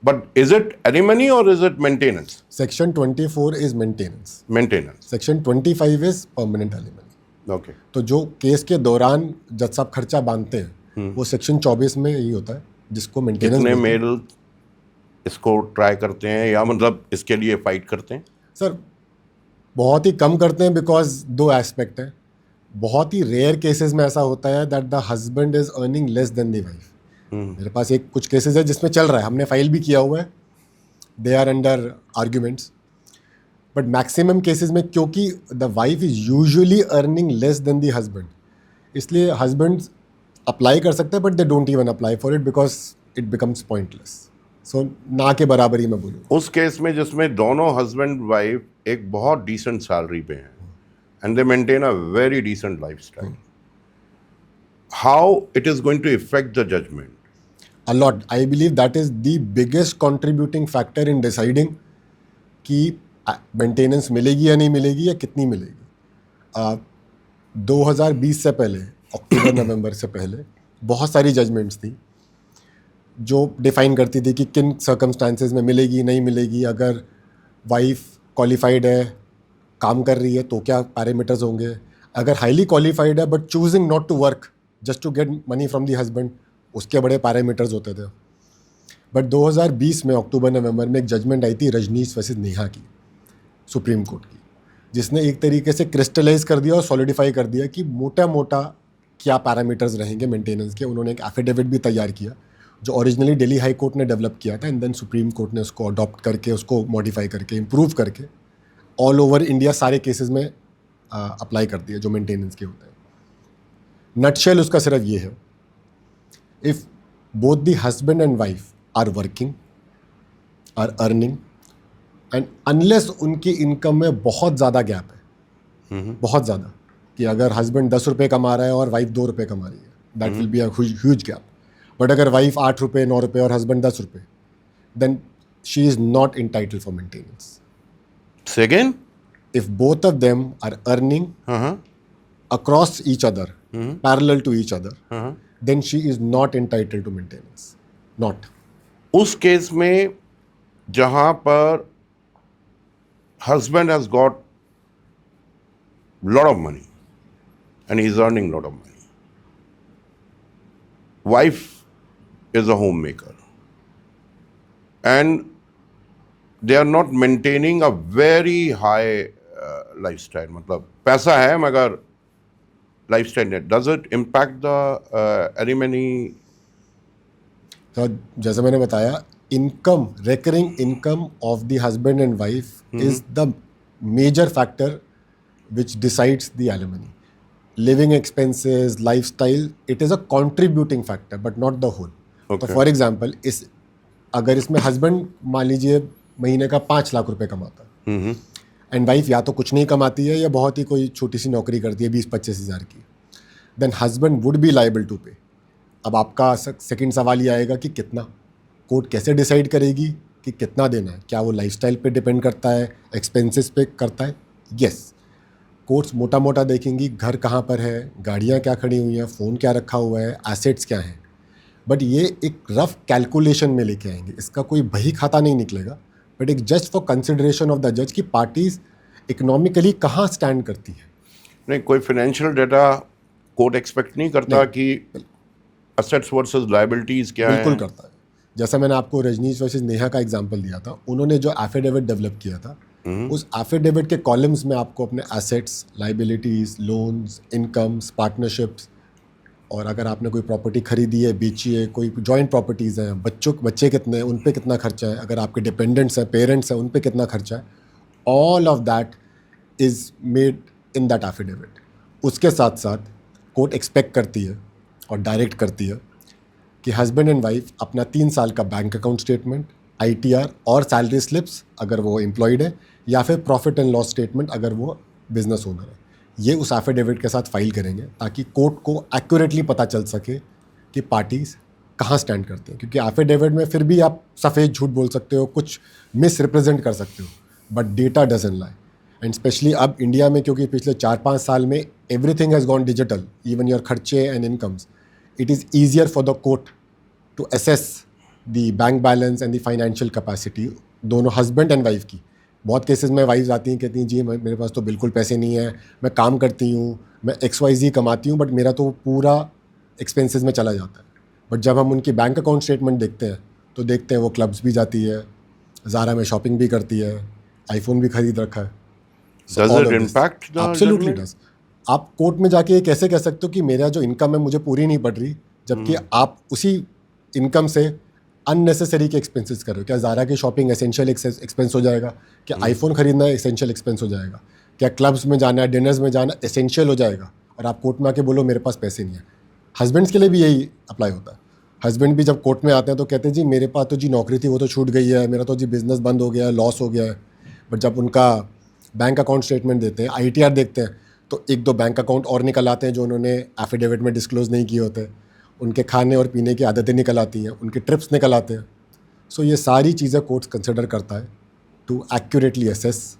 But is it alimony और is it maintenance? Section 24 is maintenance. Maintenance. Section 25 is permanent alimony. Okay. तो जो केस के दौरान जज साहब खर्चा बांधते हैं वो सेक्शन 24 में यही होता है, जिसको मेंटेनेंस। कितने मेल इसको ट्राई करते हैं या मतलब इसके लिए फाइट करते हैं? सर बहुत ही कम करते हैं, बिकॉज दो एस्पेक्ट है। बहुत ही रेयर केसेस में ऐसा होता है that the husband is earning less than the wife. मेरे पास एक कुछ केसेस है जिसमें चल रहा है, हमने फाइल भी किया हुआ है, they are under arguments, but maximum cases में क्योंकि the wife is usually earning less than the husband, इसलिए हस्बैंड अप्लाई कर सकते हैं but they don't even apply for it because it becomes pointless. So ना के बराबर ही मैं बोलूँ। उस केस में जिसमें दोनों हस्बैंड वाइफ एक बहुत डिसेंट सैलरी पे हैं and they maintain a very decent lifestyle, how it is going to affect the judgment? A lot. I believe that is the biggest contributing factor in deciding कि maintenance मिलेगी या नहीं मिलेगी या कितनी मिलेगी। 2020 से पहले, अक्टूबर नवंबर से पहले बहुत सारी जजमेंट्स थी जो डिफाइन करती थी कि किन सर्कमस्टांसेस में मिलेगी नहीं मिलेगी। अगर वाइफ क्वालिफाइड है, काम कर रही है, तो क्या पैरामीटर्स होंगे। अगर हाईली क्वालिफाइड है but choosing not to work just to get money from the husband, उसके बड़े पैरामीटर्स होते थे। बट 2020 में अक्टूबर नवंबर में एक जजमेंट आई थी रजनीश वर्सेस नेहा की, सुप्रीम कोर्ट की, जिसने एक तरीके से क्रिस्टलाइज कर दिया और सॉलिडिफाई कर दिया कि मोटा मोटा क्या पैरामीटर्स रहेंगे मेंटेनेंस के। उन्होंने एक एफिडेविट भी तैयार किया जो ओरिजिनली दिल्ली हाई कोर्ट ने डेवलप किया था, एंड देन सुप्रीम कोर्ट ने उसको अडॉप्ट करके, उसको मॉडिफाई करके, इम्प्रूव करके ऑल ओवर इंडिया सारे केसेस में अप्लाई कर दिया जो मेंटेनेंस के होते हैं। नटशेल उसका सिर्फ ये है, if both the husband and wife are working, are earning, and unless उनकी इनकम में बहुत ज़्यादा गैप है, बहुत ज़्यादा, कि अगर हस्बैंड 10 रुपये कमा रहा है और वाइफ 2 रुपये कमा रही है, that will be a huge gap. But अगर वाइफ 8 रुपये 9 रुपये और हस्बैंड 10 रुपये, then she is not entitle for maintenance. Say again? If both of them are earning across each other, parallel to each other, then she is not entitled to maintenance. Not. उस case में जहां पर husband has got lot of money and he is earning lot of money, wife is a homemaker and they are not maintaining a very high lifestyle, मतलब पैसा है मगर lifestyle नहीं, does it impact the alimony? तो जैसे मैंने बताया, income, recurring income of the husband and wife is the major factor which decides the alimony. Living expenses, lifestyle, it is a contributing factor but not the whole. Okay. तो for example अगर इसमें husband मान लीजिए महीने का 5 लाख रुपए कमाता है एंड वाइफ या तो कुछ नहीं कमाती है या बहुत ही कोई छोटी सी नौकरी करती है 20-25 हज़ार की, then husband would be liable to pay. अब आपका सेकंड सवाल ये आएगा कि कितना, कोर्ट कैसे डिसाइड करेगी कि कितना देना है? क्या वो लाइफस्टाइल पे डिपेंड करता है, एक्सपेंसेस पे करता है? यस, कोर्ट्स मोटा मोटा देखेंगी घर कहाँ पर है, गाड़ियाँ क्या खड़ी हुई हैं, फ़ोन क्या रखा हुआ है, एसेट्स क्या हैं, बट ये एक रफ कैलकुलेशन में लेके आएंगे। इसका कोई बही खाता नहीं निकलेगा, बट एक just for consideration of the जज कि पार्टीज इकोनॉमिकली कहाँ स्टैंड करती है। नहीं, कोई फाइनेंशियल डेटा कोर्ट एक्सपेक्ट नहीं करता कि असेट्स वर्सेस लायबिलिटीज क्या बिल्कुल हैं? करता है। जैसा मैंने आपको रजनीश वर्सेस नेहा का एग्जांपल दिया था, उन्होंने जो एफिडेविट डेवलप किया था, उस एफिडेविट के कॉलम्स में आपको अपने assets, liabilities, loans, incomes, partnerships, और अगर आपने कोई प्रॉपर्टी खरीदी है, बेची है, कोई जॉइंट प्रॉपर्टीज़ हैं, बच्चे कितने हैं, उन पे कितना खर्चा है, अगर आपके डिपेंडेंट्स हैं, पेरेंट्स हैं, उन पे कितना खर्चा है, all of that is made in that affidavit. उसके साथ साथ कोर्ट एक्सपेक्ट करती है और डायरेक्ट करती है कि हस्बैंड एंड वाइफ अपना 3 साल का बैंक अकाउंट स्टेटमेंट, ITR और सैलरी स्लिप्स अगर वो एम्प्लॉयड है, या फिर प्रॉफिट एंड लॉस स्टेटमेंट अगर वो बिजनेस ओनर है, ये उस एफिडेविट के साथ फाइल करेंगे ताकि कोर्ट को एक्यूरेटली पता चल सके कि पार्टीज कहाँ स्टैंड करते हैं। क्योंकि एफिडेविट में फिर भी आप सफ़ेद झूठ बोल सकते हो, कुछ मिस रिप्रेजेंट कर सकते हो, but data doesn't lie. And specially अब इंडिया में, क्योंकि पिछले 4-5 साल में everything has gone digital, even your खर्चे and incomes, it is easier for the court to assess the bank balance and the financial capacity, दोनों हस्बैंड एंड वाइफ की। बहुत केसेस में वाइफ आती हैं, कहती हैं जी मेरे पास तो बिल्कुल पैसे नहीं है, मैं काम करती हूँ, मैं XYZ कमाती हूँ, बट मेरा तो पूरा एक्सपेंसेस में चला जाता है। बट जब हम उनकी बैंक अकाउंट स्टेटमेंट देखते हैं तो देखते हैं वो क्लब्स भी जाती है, ज़ारा में शॉपिंग भी करती है, आईफोन भी खरीद रखा है। Does it impact the absolutely judgment? Does. आप कोर्ट में जाके ये कैसे कह सकते हो कि मेरा जो इनकम है मुझे पूरी नहीं पड़ रही, जबकि आप उसी इनकम से अननेसेसरी के एक्सपेंसेस कर रहे हो? क्या ज़ारा की शॉपिंग एसेंशियल एक्सपेंस हो जाएगा? क्या आईफोन खरीदना एसेंशियल एक्सपेंस हो जाएगा? क्या क्लब्स में जाना, डिनर्स में जाना एसेंशियल हो जाएगा? और आप कोर्ट में आके बोलो मेरे पास पैसे नहीं है। हस्बैंड्स के लिए भी यही अप्लाई होता है। हस्बैंड भी जब कोर्ट में आते हैं तो कहते हैं जी मेरे पास तो जी नौकरी थी वो तो छूट गई है, मेरा तो जी बिज़नेस बंद हो गया है, लॉस हो गया है। बट जब उनका बैंक अकाउंट स्टेटमेंट देते हैं, ITR देखते हैं, तो 1-2 बैंक अकाउंट और निकल आते हैं जो उन्होंने एफिडेविट में डिस्क्लोज नहीं किए होते। उनके खाने और पीने की आदतें निकल आती हैं, उनके ट्रिप्स निकल आते हैं। सो ये सारी चीज़ें कोर्ट्स कंसिडर करता है टू एक्यूरेटली असेस।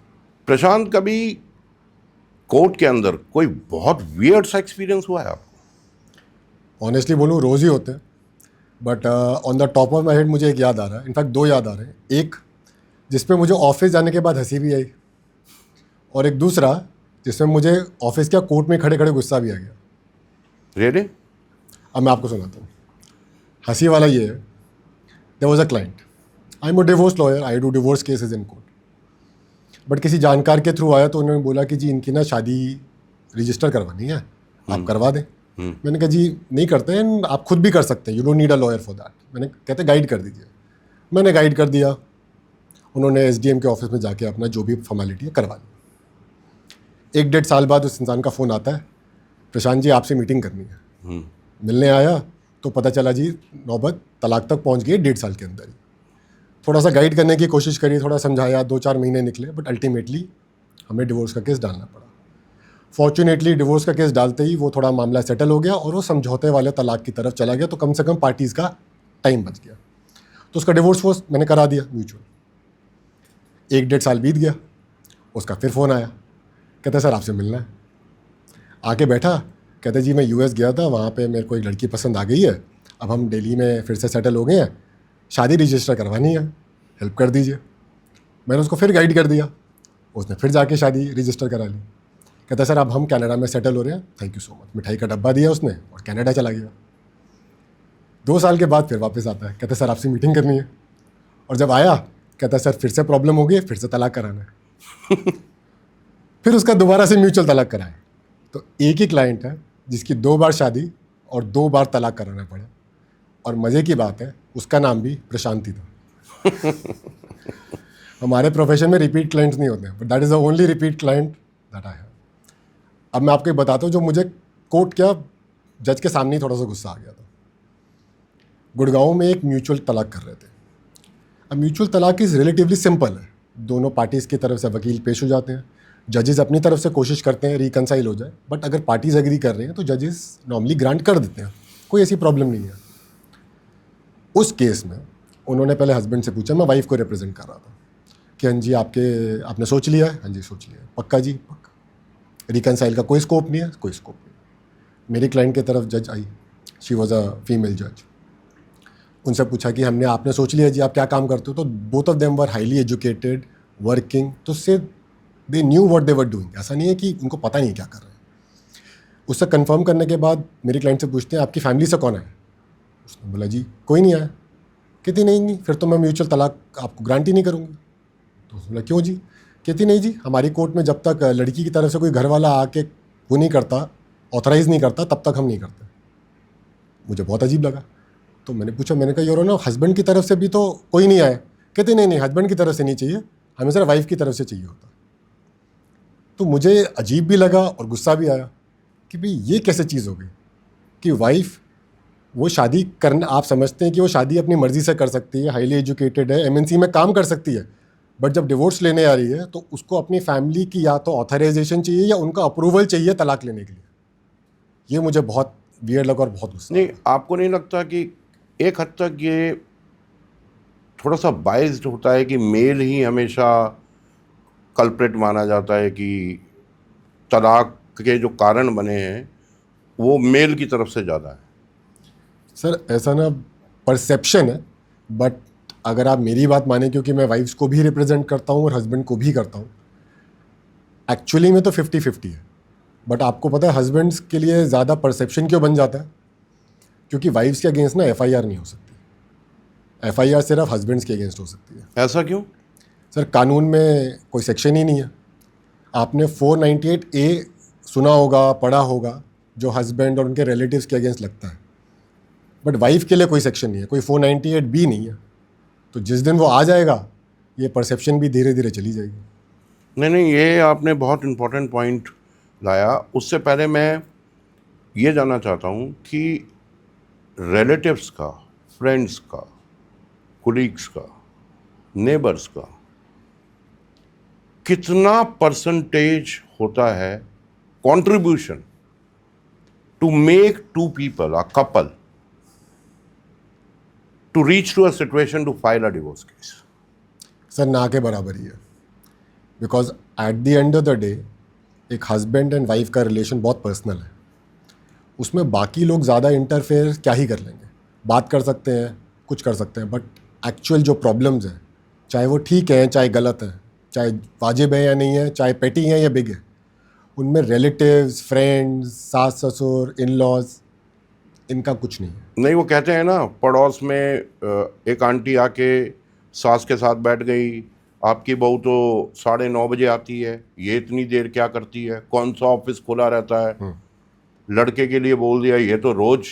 प्रशांत, कभी कोर्ट के अंदर कोई बहुत वियर्ड सा एक्सपीरियंस हुआ है आपको? ऑनेस्टली बोलूँ रोज़ ही होते हैं, but on the top of my head मुझे एक याद आ रहा है, इनफैक्ट 2 याद आ रहे हैं। एक जिसपे मुझे ऑफिस जाने के बाद हंसी भी आई, और एक दूसरा जिसमें मुझे ऑफिस क्या कोर्ट में खड़े खड़े गुस्सा भी आ गया। रियली? अब मैं आपको सुनाता हूँ। हंसी वाला ये है, there was a client, I am a divorce lawyer, I do divorce cases in court. But किसी जानकार के थ्रू आया तो उन्होंने बोला कि जी इनकी ना शादी रजिस्टर करवानी है, आप करवा दें। मैंने कहा जी नहीं करते हैं, आप खुद भी कर सकते हैं, you don't need a lawyer for that. मैंने कहते गाइड कर दीजिए। मैंने गाइड कर दिया, उन्होंने SDM के ऑफिस में जाके अपना जो भी फॉर्मेलिटी है करवा ली। 1-1.5 साल बाद उस इंसान का फ़ोन आता है, प्रशांत जी आपसे मीटिंग करनी है। मिलने आया तो पता चला जी नौबत तलाक तक पहुंच गई 1.5 साल के अंदर ही। थोड़ा सा गाइड करने की कोशिश करी, थोड़ा समझाया, 2-4 महीने निकले, बट अल्टीमेटली हमें डिवोर्स का केस डालना पड़ा। फॉर्चुनेटली डिवोर्स का केस डालते ही वो थोड़ा मामला सेटल हो गया और वो समझौते वाले तलाक की तरफ चला गया, तो कम से कम पार्टीज़ का टाइम बच गया। तो उसका डिवोर्स मैंने करा दिया म्यूचुअल। 1-1.5 साल बीत गया, उसका फिर फ़ोन आया, कहता सर आपसे मिलना है। आके बैठा, कहते जी मैं US गया था, वहाँ पे मेरे को एक लड़की पसंद आ गई है, अब हम दिल्ली में फिर से सेटल हो गए हैं, शादी रजिस्टर करवानी है, हेल्प कर दीजिए। मैंने उसको फिर गाइड कर दिया, उसने फिर जाके शादी रजिस्टर करा ली। कहता सर अब हम कनाडा में सेटल हो रहे हैं, थैंक यू सो मच। मिठाई का डब्बा दिया उसने और कनाडा चला गया। 2 साल के बाद फिर वापस आता है, कहता सर आपसे मीटिंग करनी है। और जब आया कहता सर फिर से प्रॉब्लम हो गई, फिर से तलाक कराना है। फिर उसका दोबारा से म्यूचुअल तलाक कराए। तो एक ही क्लाइंट है जिसकी 2 बार शादी और 2 बार तलाक कराना पड़ा। और मज़े की बात है उसका नाम भी प्रशांति था। हमारे प्रोफेशन में रिपीट क्लाइंट्स नहीं होते, but that is the only repeat client that I have. अब मैं आपको बताता हूँ जो मुझे कोर्ट क्या जज के सामने ही थोड़ा सा गुस्सा आ गया था। गुड़गांव में एक म्यूचुअल तलाक कर रहे थे। अब म्यूचुअल तलाक इज़ रिलेटिवली सिंपल है, दोनों पार्टीज़ की तरफ से वकील पेश हो जाते हैं, जजेस अपनी तरफ से कोशिश करते हैं रिकनसाइल हो जाए, बट अगर पार्टीज एग्री कर रहे हैं तो जजेस नॉर्मली ग्रांट कर देते हैं, कोई ऐसी प्रॉब्लम नहीं है। उस केस में उन्होंने पहले हस्बैंड से पूछा, मैं वाइफ को रिप्रेजेंट कर रहा था, कि हाँ जी आपने सोच लिया है? हाँ जी सोच लिया है। पक्का जी? पक्का। रिकनसाइल का कोई स्कोप नहीं है? कोई स्कोप नहीं। मेरी क्लाइंट की तरफ जज आई, शी वॉज अ फीमेल जज। उनसे पूछा कि आपने सोच लिया जी आप क्या काम करते हो? तो both of them were highly educated, working, तो उससे they knew what they were doing. ऐसा नहीं है कि उनको पता नहीं क्या कर रहे हैं। उससे कंफर्म करने के बाद मेरी क्लाइंट से पूछते हैं, आपकी फैमिली से कौन है? उसने बोला जी कोई नहीं आया। कहती नहीं, फिर तो मैं म्यूचुअल तलाक आपको ग्रांट ही नहीं करूँगी। तो उसने बोला क्यों जी? कहती नहीं जी, हमारी कोर्ट में जब तक लड़की की तरफ से कोई घर वाला आके वो नहीं करता, ऑथराइज़ नहीं करता, तब तक हम नहीं करते। मुझे बहुत अजीब लगा, तो मैंने पूछा, मैंने कहा योर ऑनर हस्बैंड की तरफ से भी तो कोई नहीं आया। कहते नहीं, हस्बैंड की तरफ से नहीं चाहिए, हमें सिर्फ वाइफ की तरफ से चाहिए होता। तो मुझे अजीब भी लगा और गुस्सा भी आया कि भाई ये कैसे चीज़ हो गई कि वाइफ वो शादी करना, आप समझते हैं कि वो शादी अपनी मर्ज़ी से कर सकती है, हाईली एजुकेटेड है, एमएनसी में काम कर सकती है, बट जब डिवोर्स लेने आ रही है तो उसको अपनी फैमिली की या तो ऑथराइजेशन चाहिए या उनका अप्रूवल चाहिए तलाक लेने के लिए। ये मुझे बहुत वियर्ड लगा और बहुत गुस्सा नहीं, आपको नहीं लगता कि एक हद तक ये थोड़ा सा बाइस्ड होता है कि मेल ही हमेशा कल्प्रेट माना जाता है, कि तलाक के जो कारण बने हैं वो मेल की तरफ से ज़्यादा है? सर ऐसा ना परसेप्शन है, बट अगर आप मेरी बात माने, क्योंकि मैं वाइफ्स को भी रिप्रेजेंट करता हूँ और हस्बैंड को भी करता हूँ, एक्चुअली में तो 50-50 है। बट आपको पता है हस्बैंड्स के लिए ज़्यादा परसेप्शन क्यों बन जाता है? क्योंकि वाइफ्स के अगेंस्ट ना एफआईआर नहीं हो सकती, एफआईआर सिर्फ हस्बैंड्स के अगेंस्ट हो सकती है। ऐसा क्यों? सर कानून में कोई सेक्शन ही नहीं है। आपने 498A सुना होगा, पढ़ा होगा, जो हस्बैंड और उनके रिलेटिव्स के अगेंस्ट लगता है, बट वाइफ के लिए कोई सेक्शन नहीं है, कोई 498B नहीं है। तो जिस दिन वो आ जाएगा ये परसेप्शन भी धीरे धीरे चली जाएगी। नहीं, ये आपने बहुत इम्पोर्टेंट पॉइंट लाया। उससे पहले मैं ये जानना चाहता हूँ कि रिलेटिव्स का, फ्रेंड्स का, कोलीग्स का, नेबर्स का कितना परसेंटेज होता है contribution to make two people, a couple, to reach to a situation to file a divorce case? Sir ना के बराबर ही है, because at the end of the day एक हस्बैंड एंड वाइफ का रिलेशन बहुत पर्सनल है। उसमें बाकी लोग ज़्यादा इंटरफेयर क्या ही कर लेंगे, बात कर सकते हैं, कुछ कर सकते हैं, बट एक्चुअल जो प्रॉब्लम्स हैं, चाहे वो ठीक है चाहे गलत है, चाहे वाजिब है या नहीं है, चाहे पेटी है या बिग है, उनमें रिलेटिव्स, फ्रेंड्स, सास ससुर, इन लॉज, इनका कुछ नहीं है। नहीं, वो कहते हैं ना, पड़ोस में एक आंटी आके सास के साथ बैठ गई, आपकी बहू तो 9:30 बजे आती है, ये इतनी देर क्या करती है, कौन सा ऑफिस खुला रहता है? लड़के के लिए बोल दिया, ये तो रोज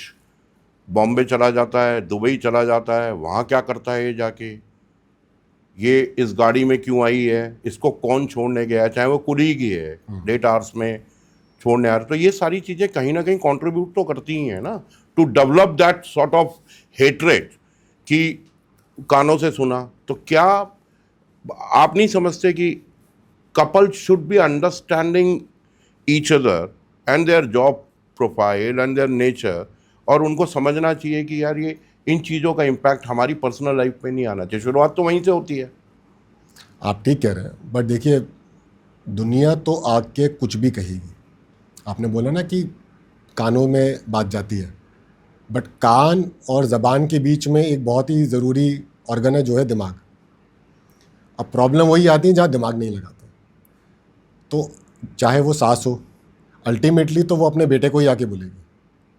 बॉम्बे चला जाता है, दुबई चला जाता है, वहाँ क्या करता है ये जाके, ये इस गाड़ी में क्यों आई है, इसको कौन छोड़ने गया है, चाहे वो कुलीग ही है, लेट आवर्स में छोड़ने आ रहे। तो ये सारी चीज़ें कहीं ना कहीं कंट्रीब्यूट तो करती ही हैं ना to develop that sort of hatred कि कानों से सुना। तो क्या आप नहीं समझते कि couple should be understanding each other and their job profile and their nature, और उनको समझना चाहिए कि यार ये इन चीज़ों का इम्पैक्ट हमारी पर्सनल लाइफ पे नहीं आना चाहिए? शुरुआत तो वहीं से होती है। आप ठीक कह रहे हैं, बट देखिए दुनिया तो आके कुछ भी कहेगी। आपने बोला ना कि कानों में बात जाती है, बट कान और ज़बान के बीच में एक बहुत ही ज़रूरी ऑर्गन है जो है दिमाग। अब प्रॉब्लम वही आती है जहाँ दिमाग नहीं लगाते। तो चाहे वो सास हो, अल्टीमेटली तो वो अपने बेटे को ही आके बोलेगी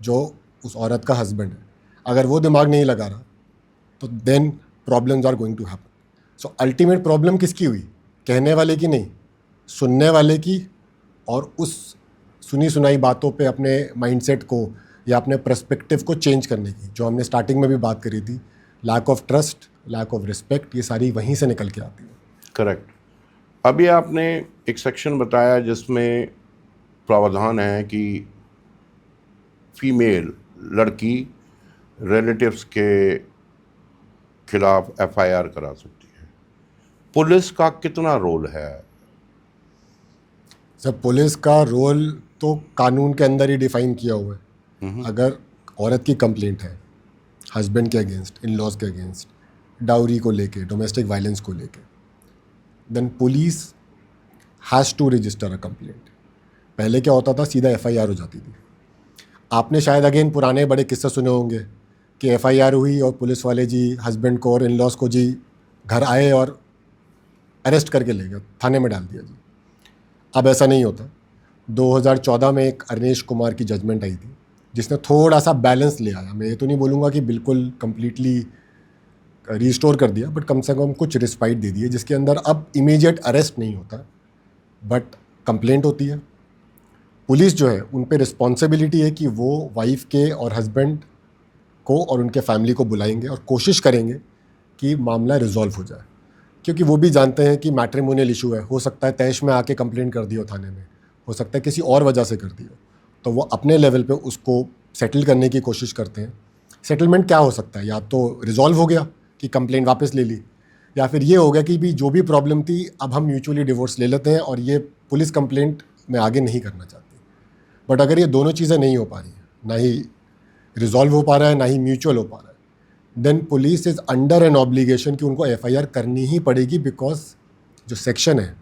जो उस औरत का हस्बैंड है। अगर वो दिमाग नहीं लगा रहा तो then problems are going to happen. So ultimate problem किसकी हुई? कहने वाले की नहीं, सुनने वाले की, और उस सुनी सुनाई बातों पे अपने माइंडसेट को या अपने पर्सपेक्टिव को चेंज करने की, जो हमने स्टार्टिंग में भी बात करी थी, lack of trust, lack of respect, ये सारी वहीं से निकल के आती है। करेक्ट। अभी आपने एक सेक्शन बताया जिसमें प्रावधान है कि फीमेल लड़की रिलेटिव्स के खिलाफ एफआईआर करा सकती है। पुलिस का कितना रोल है? जब पुलिस का रोल तो कानून के अंदर ही डिफाइन किया हुआ है। अगर औरत की कंप्लेंट है हस्बैंड के अगेंस्ट, इन लॉज के अगेंस्ट, डाउरी को लेके, डोमेस्टिक वायलेंस को लेके, then police has to register a complaint. पहले क्या होता था, सीधा एफआईआर हो जाती थी। आपने शायद अगेन पुराने बड़े किस्से सुने होंगे कि एफआईआर हुई और पुलिस वाले जी हस्बैंड को और इन लॉज को जी घर आए और अरेस्ट करके ले गए, थाने में डाल दिया जी। अब ऐसा नहीं होता। 2014 में एक अरनेश कुमार की जजमेंट आई थी जिसने थोड़ा सा बैलेंस ले आया। मैं ये तो नहीं बोलूँगा कि बिल्कुल कंप्लीटली रिस्टोर कर दिया, बट कम से कम कुछ रिस्पाइट दे दिए, जिसके अंदर अब इमीडिएट अरेस्ट नहीं होता बट कंप्लेंट होती है। पुलिस जो है उन पे रिस्पॉन्सिबिलिटी है कि वो वाइफ के और हस्बैंड को और उनके फैमिली को बुलाएंगे और कोशिश करेंगे कि मामला रिजॉल्व हो जाए, क्योंकि वो भी जानते हैं कि मैट्रिमोनियल इशू है। हो सकता है तैश में आके कंप्लेंट कर दियो थाने में, हो सकता है किसी और वजह से कर दियो, तो वो अपने लेवल पे उसको सेटल करने की कोशिश करते हैं। सेटलमेंट क्या हो सकता है, या तो रिजॉल्व हो गया कि कंप्लेंट वापस ले ली, या फिर ये हो गया कि भी जो भी प्रॉब्लम थी अब हम म्यूचुअली डिवोर्स ले लेते हैं और ये पुलिस कंप्लेंट में आगे नहीं करना चाहती। बट अगर ये दोनों चीज़ें नहीं हो पा रही हैं, ना ही रिजॉल्व हो पा रहा है ना ही म्यूचुअल हो पा रहा है, then police is under an obligation कि उनको एफआईआर करनी ही पड़ेगी, बिकॉज जो सेक्शन है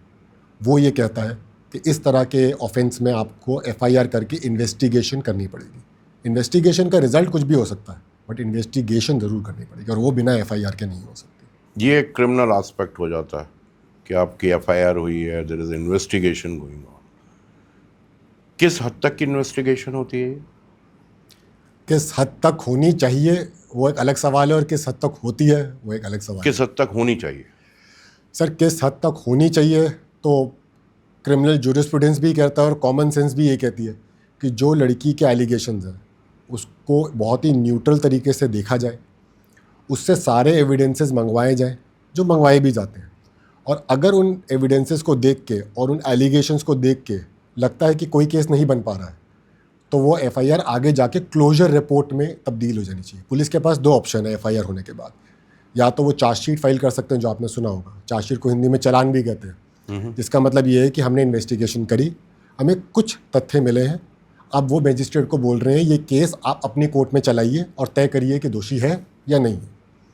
वो ये कहता है कि इस तरह के ऑफेंस में आपको एफआईआर करके इन्वेस्टिगेशन करनी पड़ेगी। इन्वेस्टिगेशन का रिजल्ट कुछ भी हो सकता है, बट इन्वेस्टिगेशन ज़रूर करनी पड़ेगी, और वो बिना एफआईआर के नहीं हो सकती। ये एक क्रिमिनल एस्पेक्ट हो जाता है कि आपकी एफआईआर हुई है, there is investigation going on. किस हद तक की इन्वेस्टिगेशन होती है? किस हद तक होनी चाहिए वो एक अलग सवाल है, और किस हद तक होती है वो एक अलग सवाल है। किस हद तक होनी चाहिए? सर, किस हद तक होनी चाहिए तो क्रिमिनल जूरिस्प्रूडेंस भी कहता है और कॉमन सेंस भी ये कहती है कि जो लड़की के एलिगेशंस हैं उसको बहुत ही न्यूट्रल तरीके से देखा जाए, उससे सारे एविडेंसेस मंगवाए जाएं जो मंगवाए भी जाते हैं, और अगर उन एविडेंसेस को देख के और उन एलिगेशंस को देख के लगता है कि कोई केस नहीं बन पा रहा है, तो वो एफआईआर आगे जाके क्लोजर रिपोर्ट में तब्दील हो जानी चाहिए। पुलिस के पास दो ऑप्शन है एफआईआर होने के बाद। या तो वो चार्जशीट फाइल कर सकते हैं, जो आपने सुना होगा, चार्जशीट को हिंदी में चालान भी कहते हैं, जिसका मतलब ये है कि हमने इन्वेस्टिगेशन करी, हमें कुछ तथ्य मिले हैं, अब वो मैजिस्ट्रेट को बोल रहे हैं ये केस आप अपनी कोर्ट में चलाइए और तय करिए कि दोषी है या नहीं है,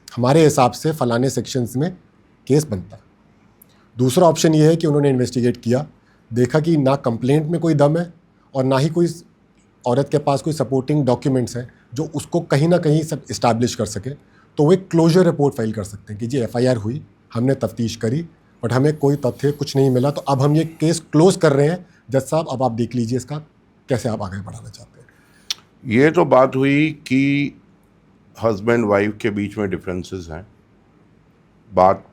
हमारे हिसाब से फलाने सेक्शंस में केस बनता है। दूसरा ऑप्शन ये है कि उन्होंने इन्वेस्टिगेट किया, देखा कि ना कंप्लेंट में कोई दम है और ना ही कोई औरत के पास कोई सपोर्टिंग डॉक्यूमेंट्स हैं जो उसको कहीं ना कहीं सब इस्टेब्लिश कर सके, तो वो एक क्लोजर रिपोर्ट फाइल कर सकते हैं कि जी एफआईआर हुई, हमने तफ्तीश करी, बट हमें कोई तथ्य कुछ नहीं मिला, तो अब हम ये केस क्लोज कर रहे हैं, जज साहब अब आप देख लीजिए इसका कैसे आप आगे बढ़ाना चाहते हैं। ये तो बात हुई कि हस्बैंड वाइफ के बीच में डिफरेंसेस हैं, बात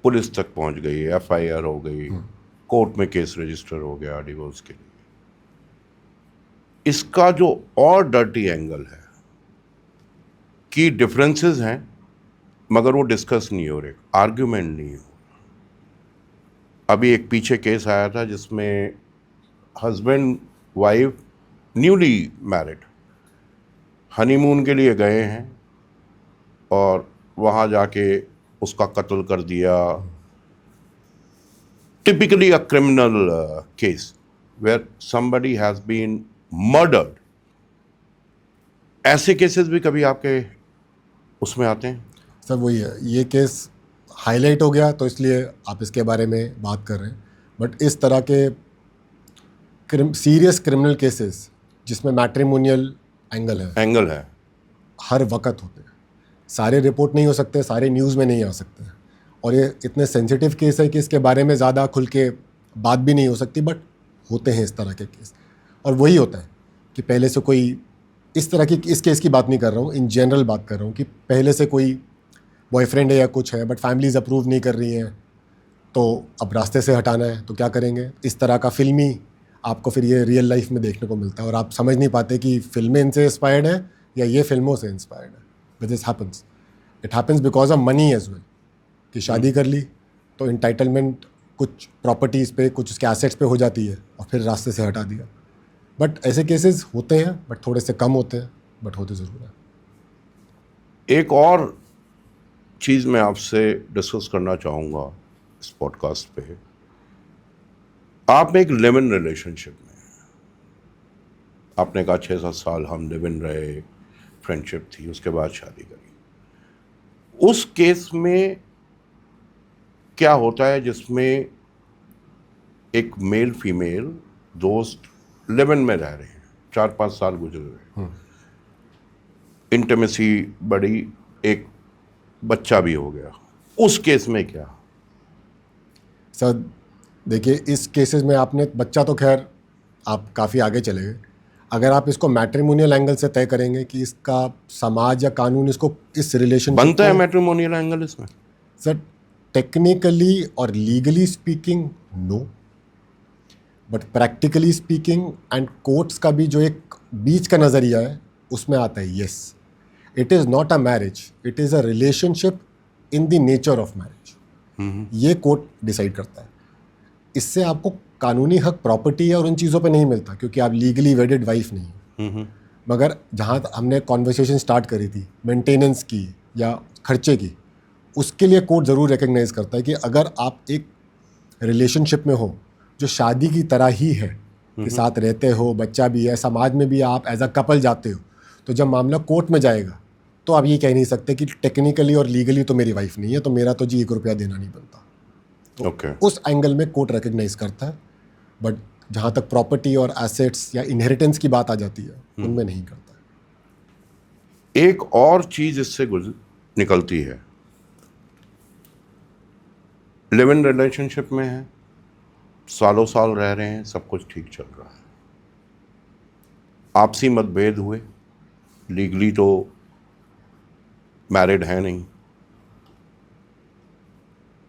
पुलिस तक पहुंच गई, एफआईआर हो गई, कोर्ट में केस रजिस्टर हो गया डिवोर्स के लिए। इसका जो और डर्टी एंगल है कि डिफरेंसेस हैं मगर वो डिस्कस नहीं हो रहे, आर्ग्यूमेंट नहीं हो। अभी एक पीछे केस आया था जिसमें husband wife newly married honeymoon के लिए गए हैं और वहाँ जाके उसका कत्ल कर दिया। Typically a criminal case where somebody has been murdered. ऐसे केसेस भी कभी आपके उसमें आते हैं? सर वही है, ये केस हाईलाइट हो गया तो इसलिए आप इसके बारे में बात कर रहे हैं, बट इस तरह के सीरियस क्रिमिनल केसेस जिसमें मैट्रिमोनियल एंगल है हर वक्त होते हैं। सारे रिपोर्ट नहीं हो सकते, सारे न्यूज़ में नहीं आ सकते, और ये इतने सेंसिटिव केस है कि इसके बारे में ज़्यादा खुल के बात भी नहीं हो सकती, बट होते हैं इस तरह के केस। और वही होता है कि पहले से कोई इस तरह की, इस केस की बात नहीं कर रहा हूँ, इन जनरल बात कर रहा हूँ कि पहले से कोई बॉयफ्रेंड है या कुछ है, बट फैमिलीज़ अप्रूव नहीं कर रही हैं, तो अब रास्ते से हटाना है तो क्या करेंगे। इस तरह का फिल्मी आपको फिर ये रियल लाइफ में देखने को मिलता है, और आप समझ नहीं पाते कि फिल्में इनसे इंस्पायर्ड है या ये फिल्मों से इंस्पायर्ड है। But this happens, it happens because of money as well, कि शादी कर ली तो इंटाइटलमेंट कुछ प्रॉपर्टीज़ पे, कुछ उसके एसेट्स पे हो जाती है, और फिर रास्ते से हटा दिया। बट ऐसे केसेस होते हैं, बट थोड़े से कम होते हैं, बट होते ज़रूर हैं। एक और चीज़ मैं आपसे डिस्कस करना चाहूँगा इस पॉडकास्ट पे आप एक लिव इन रिलेशनशिप में हैं। आपने कहा 6-7 साल हम लिव इन रहे, फ्रेंडशिप थी, उसके बाद शादी करी। उस केस में क्या होता है जिसमें एक मेल फीमेल दोस्त लिव इन में रह रहे हैं, 4-5 साल गुजर रहे, इंटीमेसी बढ़ी, एक बच्चा भी हो गया, उस केस में क्या? सर देखिए, इस केसेस में आपने बच्चा तो खैर आप काफ़ी आगे चले गए। अगर आप इसको मैट्रिमोनियल एंगल से तय करेंगे कि इसका समाज या कानून इसको इस रिलेशन बनता है मैट्रिमोनियल एंगल इसमें? सर टेक्निकली और legally speaking no, but practically speaking and courts का भी जो एक बीच का नज़रिया है उसमें आता है yes, it is not a marriage, it is a relationship in the nature of marriage. ये कोर्ट डिसाइड करता है। इससे आपको कानूनी हक प्रॉपर्टी और उन चीज़ों पे नहीं मिलता क्योंकि आप लीगली वेडेड वाइफ नहीं हैं। मगर जहाँ हमने कॉन्वर्सेशन स्टार्ट करी थी मेंटेनेंस की या खर्चे की, उसके लिए कोर्ट ज़रूर रिकग्नाइज करता है कि अगर आप एक रिलेशनशिप में हो जो शादी की तरह ही है, कि साथ रहते हो, बच्चा भी है, समाज में भी आप एज अ कपल जाते हो, तो जब मामला कोर्ट में जाएगा तो आप ये कह नहीं सकते कि टेक्निकली और लीगली तो मेरी वाइफ नहीं है, तो मेरा तो जी 1 रुपया देना नहीं बनता। तो उस एंगल में कोर्ट रिकग्नाइज करता है, बट जहाँ तक प्रॉपर्टी और एसेट्स या इनहेरिटेंस की बात आ जाती है उनमें नहीं करता है। एक और चीज इससे निकलती है, लिव इन रिलेशनशिप में है, सालों साल रह रहे हैं, सब कुछ ठीक चल रहा है, आपसी मतभेद हुए, लीगली तो मैरिड है नहीं,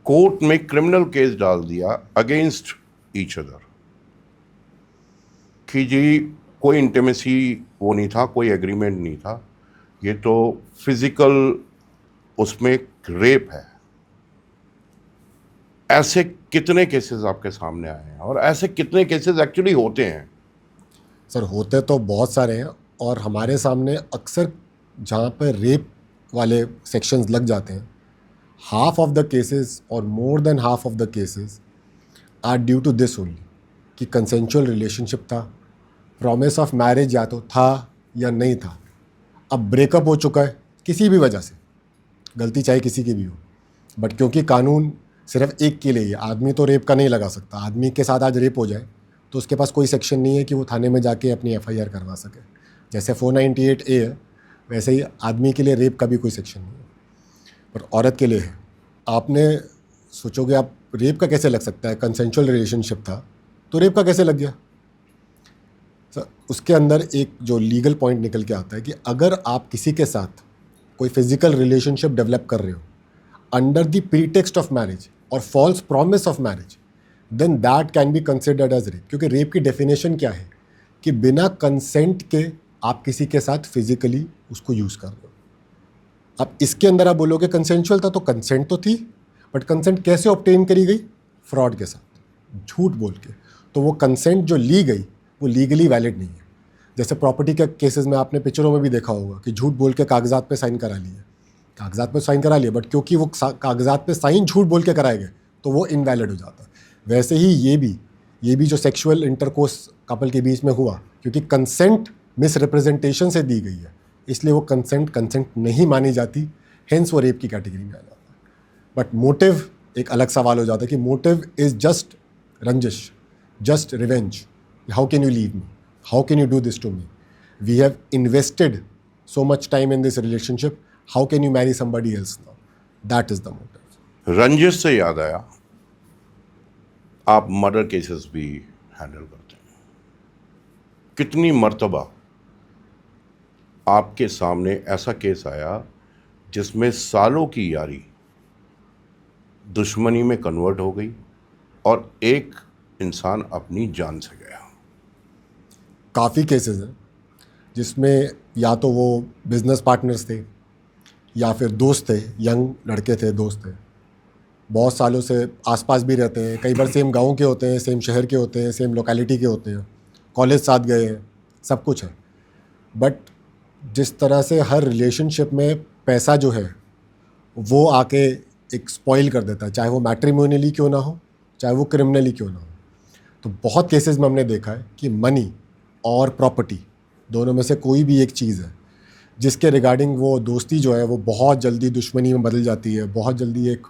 कोर्ट में क्रिमिनल केस डाल दिया अगेंस्ट ईच अदर कि जी कोई इंटीमेसी वो नहीं था, कोई एग्रीमेंट नहीं था, ये तो फिजिकल उसमें रेप है। ऐसे कितने केसेस आपके सामने आए हैं और ऐसे कितने केसेस एक्चुअली होते हैं? सर होते तो बहुत सारे हैं, और हमारे सामने अक्सर जहाँ पर रेप वाले सेक्शंस लग जाते हैं, हाफ ऑफ द केसेस और more than half of the cases are due to this only कि कंसेंचुअल रिलेशनशिप था, प्रॉमिस ऑफ मैरिज या तो था या नहीं था, अब ब्रेकअप हो चुका है किसी भी वजह से, गलती चाहे किसी की भी हो, बट क्योंकि कानून सिर्फ एक के लिए ही है, आदमी तो रेप का नहीं लगा सकता। आदमी के साथ आज रेप हो जाए तो उसके पास कोई सेक्शन नहीं है कि वो थाने में जाके अपनी FIR करवा सके। जैसे 498A है, वैसे ही आदमी के लिए रेप का भी कोई सेक्शन नहीं है, पर औरत के लिए है। आपने सोचोगे आप रेप का कैसे लग सकता है, कंसेंचुअल रिलेशनशिप था तो रेप का कैसे लग गया? सर उसके अंदर एक जो लीगल पॉइंट निकल के आता है कि अगर आप किसी के साथ कोई फिजिकल रिलेशनशिप डेवलप कर रहे हो under the pretext of marriage और false promise of marriage, then that can be considered as rape. क्योंकि रेप की डेफिनेशन क्या है कि बिना कंसेंट के आप किसी के साथ फिजिकली उसको यूज़ कर रहे हो। अब इसके अंदर आप बोलोगे कंसेंचुअल था, तो कंसेंट तो थी, बट कंसेंट कैसे ऑब्टेन करी गई? फ्रॉड के साथ, झूठ बोल के। तो वो कंसेंट जो ली गई वो लीगली वैलिड नहीं है। जैसे प्रॉपर्टी के केसेस में आपने पिक्चरों में भी देखा होगा कि झूठ बोल के कागजात पे साइन करा लिए, कागजात पे साइन करा लिए, बट क्योंकि वो कागजात पे साइन झूठ बोल के कराए गए तो वो इनवैलिड हो जाता है। वैसे ही ये भी जो सेक्सुअल इंटरकोर्स कपल के बीच में हुआ, क्योंकि कंसेंट मिसरिप्रेजेंटेशन से दी गई है, इसलिए वो कंसेंट नहीं मानी जाती, हेंस वो रेप की कैटेगरी में आ जाता है। बट मोटिव एक अलग सवाल हो जाता है कि मोटिव इज़ जस्ट रंजिश, just revenge. How can you leave me, how can you do this to me, we have invested so much time in this relationship, how can you marry somebody else now? That is the motive. रंजिश से याद आया, आप murder cases भी handle करते हैं, कितनी मर्तबा आपके सामने ऐसा केस आया जिसमें सालों की यारी दुश्मनी में कन्वर्ट हो गई और एक इंसान अपनी जान से गया? काफ़ी केसेस हैं जिसमें या तो वो बिजनेस पार्टनर्स थे या फिर दोस्त थे, यंग लड़के थे, दोस्त थे, बहुत सालों से आसपास भी रहते हैं, कई बार सेम गांव के होते हैं, सेम शहर के होते हैं, सेम लोकेलिटी के होते हैं, कॉलेज साथ गए हैं, सब कुछ है। बट जिस तरह से हर रिलेशनशिप में पैसा जो है वो आके एक स्पॉइल कर देता है, चाहे वो मैट्रिमोनियली क्यों ना हो, चाहे वो क्रिमिनली क्यों ना हो। तो बहुत केसेस में हमने देखा है कि मनी और प्रॉपर्टी दोनों में से कोई भी एक चीज़ है जिसके रिगार्डिंग वो दोस्ती जो है वो बहुत जल्दी दुश्मनी में बदल जाती है, बहुत जल्दी एक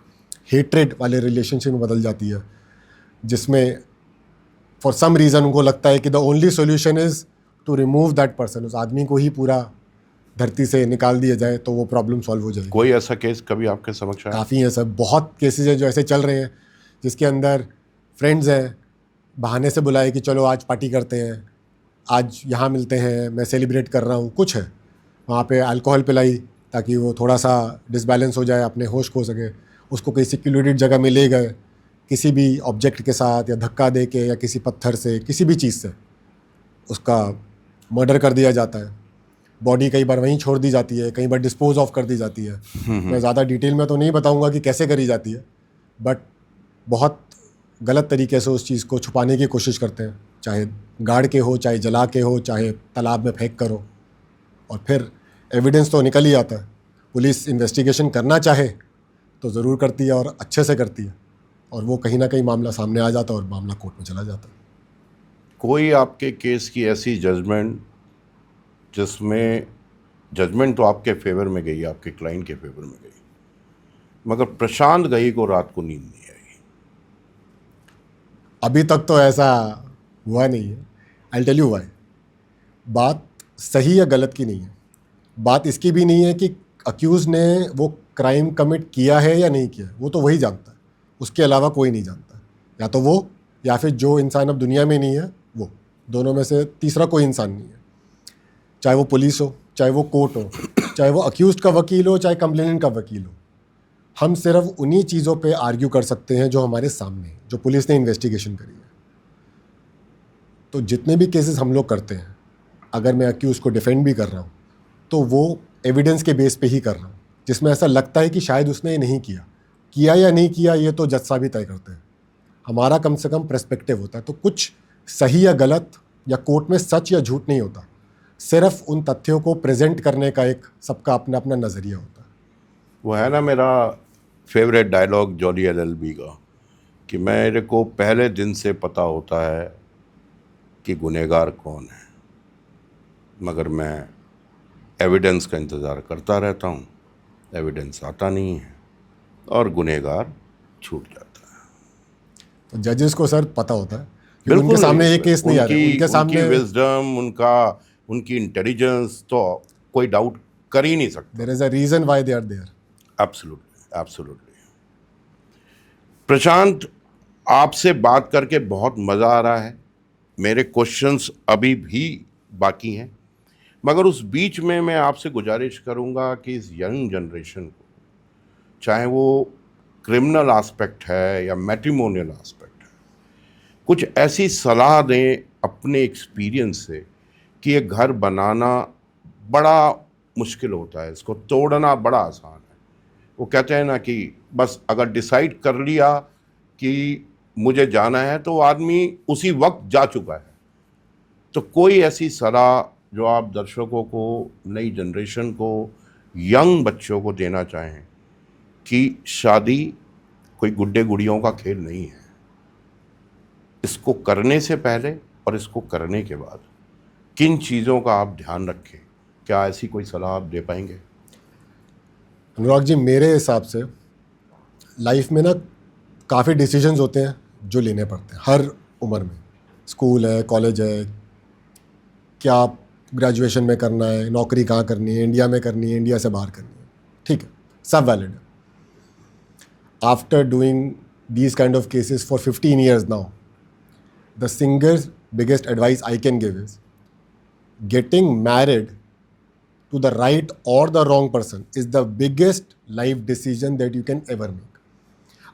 हेट्रेड वाले रिलेशनशिप में बदल जाती है, जिसमें फॉर सम रीज़न उनको लगता है कि the only solution is to remove that person, उस आदमी को ही पूरा धरती से निकाल दिया जाए तो वो प्रॉब्लम सॉल्व हो जाएगी। कोई ऐसा केस कभी आपके समक्ष आया? काफ़ी हैं सर, बहुत केसेस हैं जो ऐसे चल रहे हैं जिसके अंदर फ्रेंड्स हैं, बहाने से बुलाए कि चलो आज पार्टी करते हैं, आज यहाँ मिलते हैं, मैं सेलिब्रेट कर रहा हूँ, कुछ है वहाँ पे अल्कोहल पिलाई ताकि वो थोड़ा सा डिसबैलेंस हो जाए, अपने होश खो सके, उसको कहीं सिक्योरिटेड जगह में ले गए किसी भी ऑब्जेक्ट के साथ या धक्का दे के या किसी पत्थर से किसी भी चीज़ से उसका मर्डर कर दिया जाता है। बॉडी कई बार वहीं छोड़ दी जाती है, कई बार डिस्पोज ऑफ कर दी जाती है। मैं ज़्यादा डिटेल में तो नहीं बताऊंगा कि कैसे करी जाती है, बट बहुत गलत तरीके से उस चीज़ को छुपाने की कोशिश करते हैं, चाहे गाड़ के हो, चाहे जला के हो, चाहे तालाब में फेंक कर हो, और फिर एविडेंस तो निकल ही आता है। पुलिस इन्वेस्टिगेशन करना चाहे तो ज़रूर करती है और अच्छे से करती है, और वो कहीं ना कहीं मामला सामने आ जाता है और मामला कोर्ट में चला जाता है। कोई आपके केस की ऐसी जजमेंट जिसमें जजमेंट तो आपके फेवर में गई, आपके क्लाइंट के फेवर में गई, मगर प्रशांत गई को रात को नींद नहीं आई? अभी तक तो ऐसा हुआ नहीं है। I tell you why. बात सही या गलत की नहीं है, बात इसकी भी नहीं है कि अक्यूज़ ने वो क्राइम कमिट किया है या नहीं किया, वो तो वही जानता है, उसके अलावा कोई नहीं जानता। या तो वो या फिर जो इंसान अब दुनिया में नहीं है वो, दोनों में से तीसरा कोई इंसान नहीं है। चाहे वो पुलिस हो, चाहे वो कोर्ट हो, चाहे वो अक्यूज़ड का वकील हो, चाहे कंप्लेनेंट का वकील हो, हम सिर्फ उन्हीं चीज़ों पे आर्ग्यू कर सकते हैं जो हमारे सामने है, जो पुलिस ने इन्वेस्टिगेशन करी है। तो जितने भी केसेस हम लोग करते हैं, अगर मैं अक्यूज़ को डिफेंड भी कर रहा हूँ तो वो एविडेंस के बेस पे ही कर रहा हूँ, जिसमें ऐसा लगता है कि शायद उसने ये नहीं किया या नहीं किया, ये तो जज साहब ही तय करते हैं। हमारा कम से कम पर्सपेक्टिव होता है। तो कुछ सही या गलत या कोर्ट में सच या झूठ नहीं होता, सिर्फ उन तथ्यों को प्रेजेंट करने का एक सबका अपना अपना नज़रिया होता है। वो है ना मेरा फेवरेट डायलॉग जॉली एलएलबी का, कि मेरे को पहले दिन से पता होता है कि गुनहगार कौन है, मगर मैं एविडेंस का इंतज़ार करता रहता हूँ, एविडेंस आता नहीं है और गुनहगार छूट जाता है। तो जजेस को सर पता होता है कि उनके सामने एक केस नहीं आ रहा है, उनके सामने उनकी विजडम, उनकी इंटेलिजेंस तो कोई डाउट कर ही नहीं सकता। There is a reason why they are there. Absolutely, absolutely. Prashant, आपसे बात करके बहुत मज़ा आ रहा है। मेरे क्वेश्चंस अभी भी बाकी हैं, मगर उस बीच में मैं आपसे गुजारिश करूंगा कि इस यंग जनरेशन को, चाहे वो क्रिमिनल एस्पेक्ट है या मैट्रिमोनियल एस्पेक्ट है, कुछ ऐसी सलाह दें अपने एक्सपीरियंस से कि ये घर बनाना बड़ा मुश्किल होता है, इसको तोड़ना बड़ा आसान है। वो कहते हैं ना कि बस अगर डिसाइड कर लिया कि मुझे जाना है तो आदमी उसी वक्त जा चुका है। तो कोई ऐसी सलाह जो आप दर्शकों को, नई जनरेशन को, यंग बच्चों को देना चाहें कि शादी कोई गुड्डे गुड़ियों का खेल नहीं है, इसको करने से पहले और इसको करने के बाद किन चीज़ों का आप ध्यान रखें, क्या ऐसी कोई सलाह आप दे पाएंगे? अनुराग जी, मेरे हिसाब से लाइफ में ना काफ़ी डिसीजंस होते हैं जो लेने पड़ते हैं हर उम्र में। स्कूल है, कॉलेज है, क्या ग्रेजुएशन में करना है, नौकरी कहाँ करनी है, इंडिया में करनी है, इंडिया से बाहर करनी है, ठीक है, सब वैलिड है। After doing these kind of cases for 15 years now, the single biggest advice I can give is getting married to the right or the wrong person is the biggest life decision that you can ever make.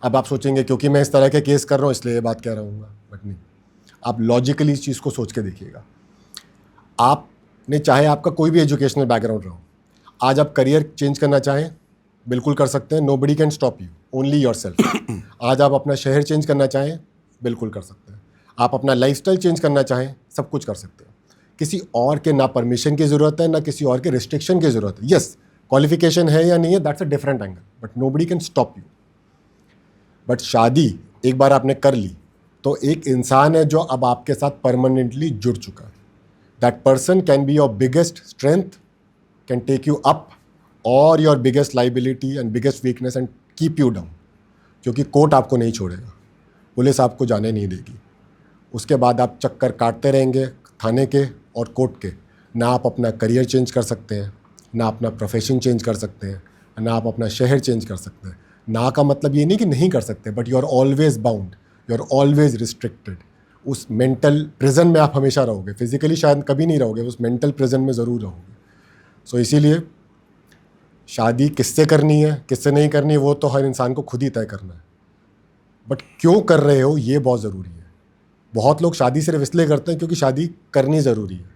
अब आप सोचेंगे क्योंकि मैं इस तरह के case कर रहा हूँ इसलिए ये बात कह रहा हूँ, बट नहीं, आप लॉजिकली इस चीज़ को सोच के देखिएगा। आपने चाहे आपका कोई भी एजुकेशनल बैकग्राउंड रहो, आज आप करियर चेंज करना चाहें बिल्कुल कर सकते हैं, nobody can stop you, only yourself. आज आप अपना शहर चेंज करना चाहें बिल्कुल कर सकते हैं, आप अपना लाइफस्टाइल चेंज करना चाहें सब कुछ कर सकते हैं। किसी और के ना परमिशन की ज़रूरत है, ना किसी और के रिस्ट्रिक्शन की ज़रूरत है। यस, क्वालिफिकेशन है या नहीं है, that's a different angle, but nobody can stop you. But शादी एक बार आपने कर ली, तो एक इंसान है जो अब आपके साथ परमानेंटली जुड़ चुका है. That person can be your biggest strength, can take you up, और your biggest liability and biggest weakness and keep you down. क्योंकि कोर्ट आपको नहीं छोड़ेगा, पुलिस आपको जाने नहीं देगी. उसके बाद आप चक्कर काटते रहेंगे थाने के और कोर्ट के. ना आप अपना करियर चेंज कर सकते हैं, ना अपना प्रोफेशन चेंज कर सकते हैं, ना आप अपना शहर चेंज कर सकते हैं. ना का मतलब ये नहीं कि नहीं कर सकते, but you are always bound, you are always restricted. उस मेंटल प्रिजन में आप हमेशा रहोगे. फिजिकली शायद कभी नहीं रहोगे, उस मेंटल प्रिजन में ज़रूर रहोगे. सो इसीलिए शादी किससे करनी है, किससे नहीं करनी है, वो तो हर इंसान को खुद ही तय करना है. बट क्यों कर रहे हो ये बहुत ज़रूरी है. बहुत लोग शादी सिर्फ इसलिए करते हैं क्योंकि शादी करनी ज़रूरी है.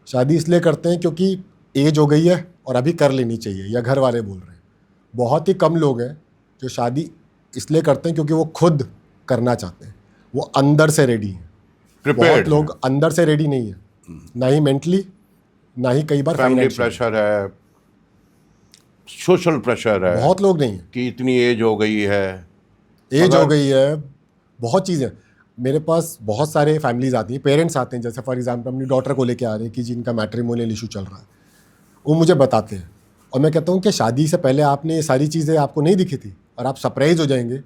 शादी इसलिए करते हैं क्योंकि एज हो गई है और अभी कर लेनी चाहिए, या घर वाले बोल रहे हैं. बहुत ही कम लोग हैं जो शादी इसलिए करते हैं क्योंकि वो खुद करना चाहते हैं, वो अंदर से रेडी हैं. बहुत लोग अंदर से रेडी नहीं है, ना ही मेंटली, ना ही कई बार फैमिली फाइनेंशियल. प्रेशर है, सोशल प्रेशर है बहुत लोग नहीं है. कि इतनी एज हो गई है, एज हो गई है, बहुत चीज़ें. मेरे पास बहुत सारे फैमिलीज आती हैं, पेरेंट्स आते हैं, जैसे फॉर एग्जांपल अपनी डॉटर को लेके आ रहे हैं कि जिनका मैट्रिमोनियल इशू चल रहा है. वो मुझे बताते हैं और मैं कहता हूँ कि शादी से पहले आपने ये सारी चीज़ें आपको नहीं दिखी थी, और आप सरप्राइज हो जाएंगे.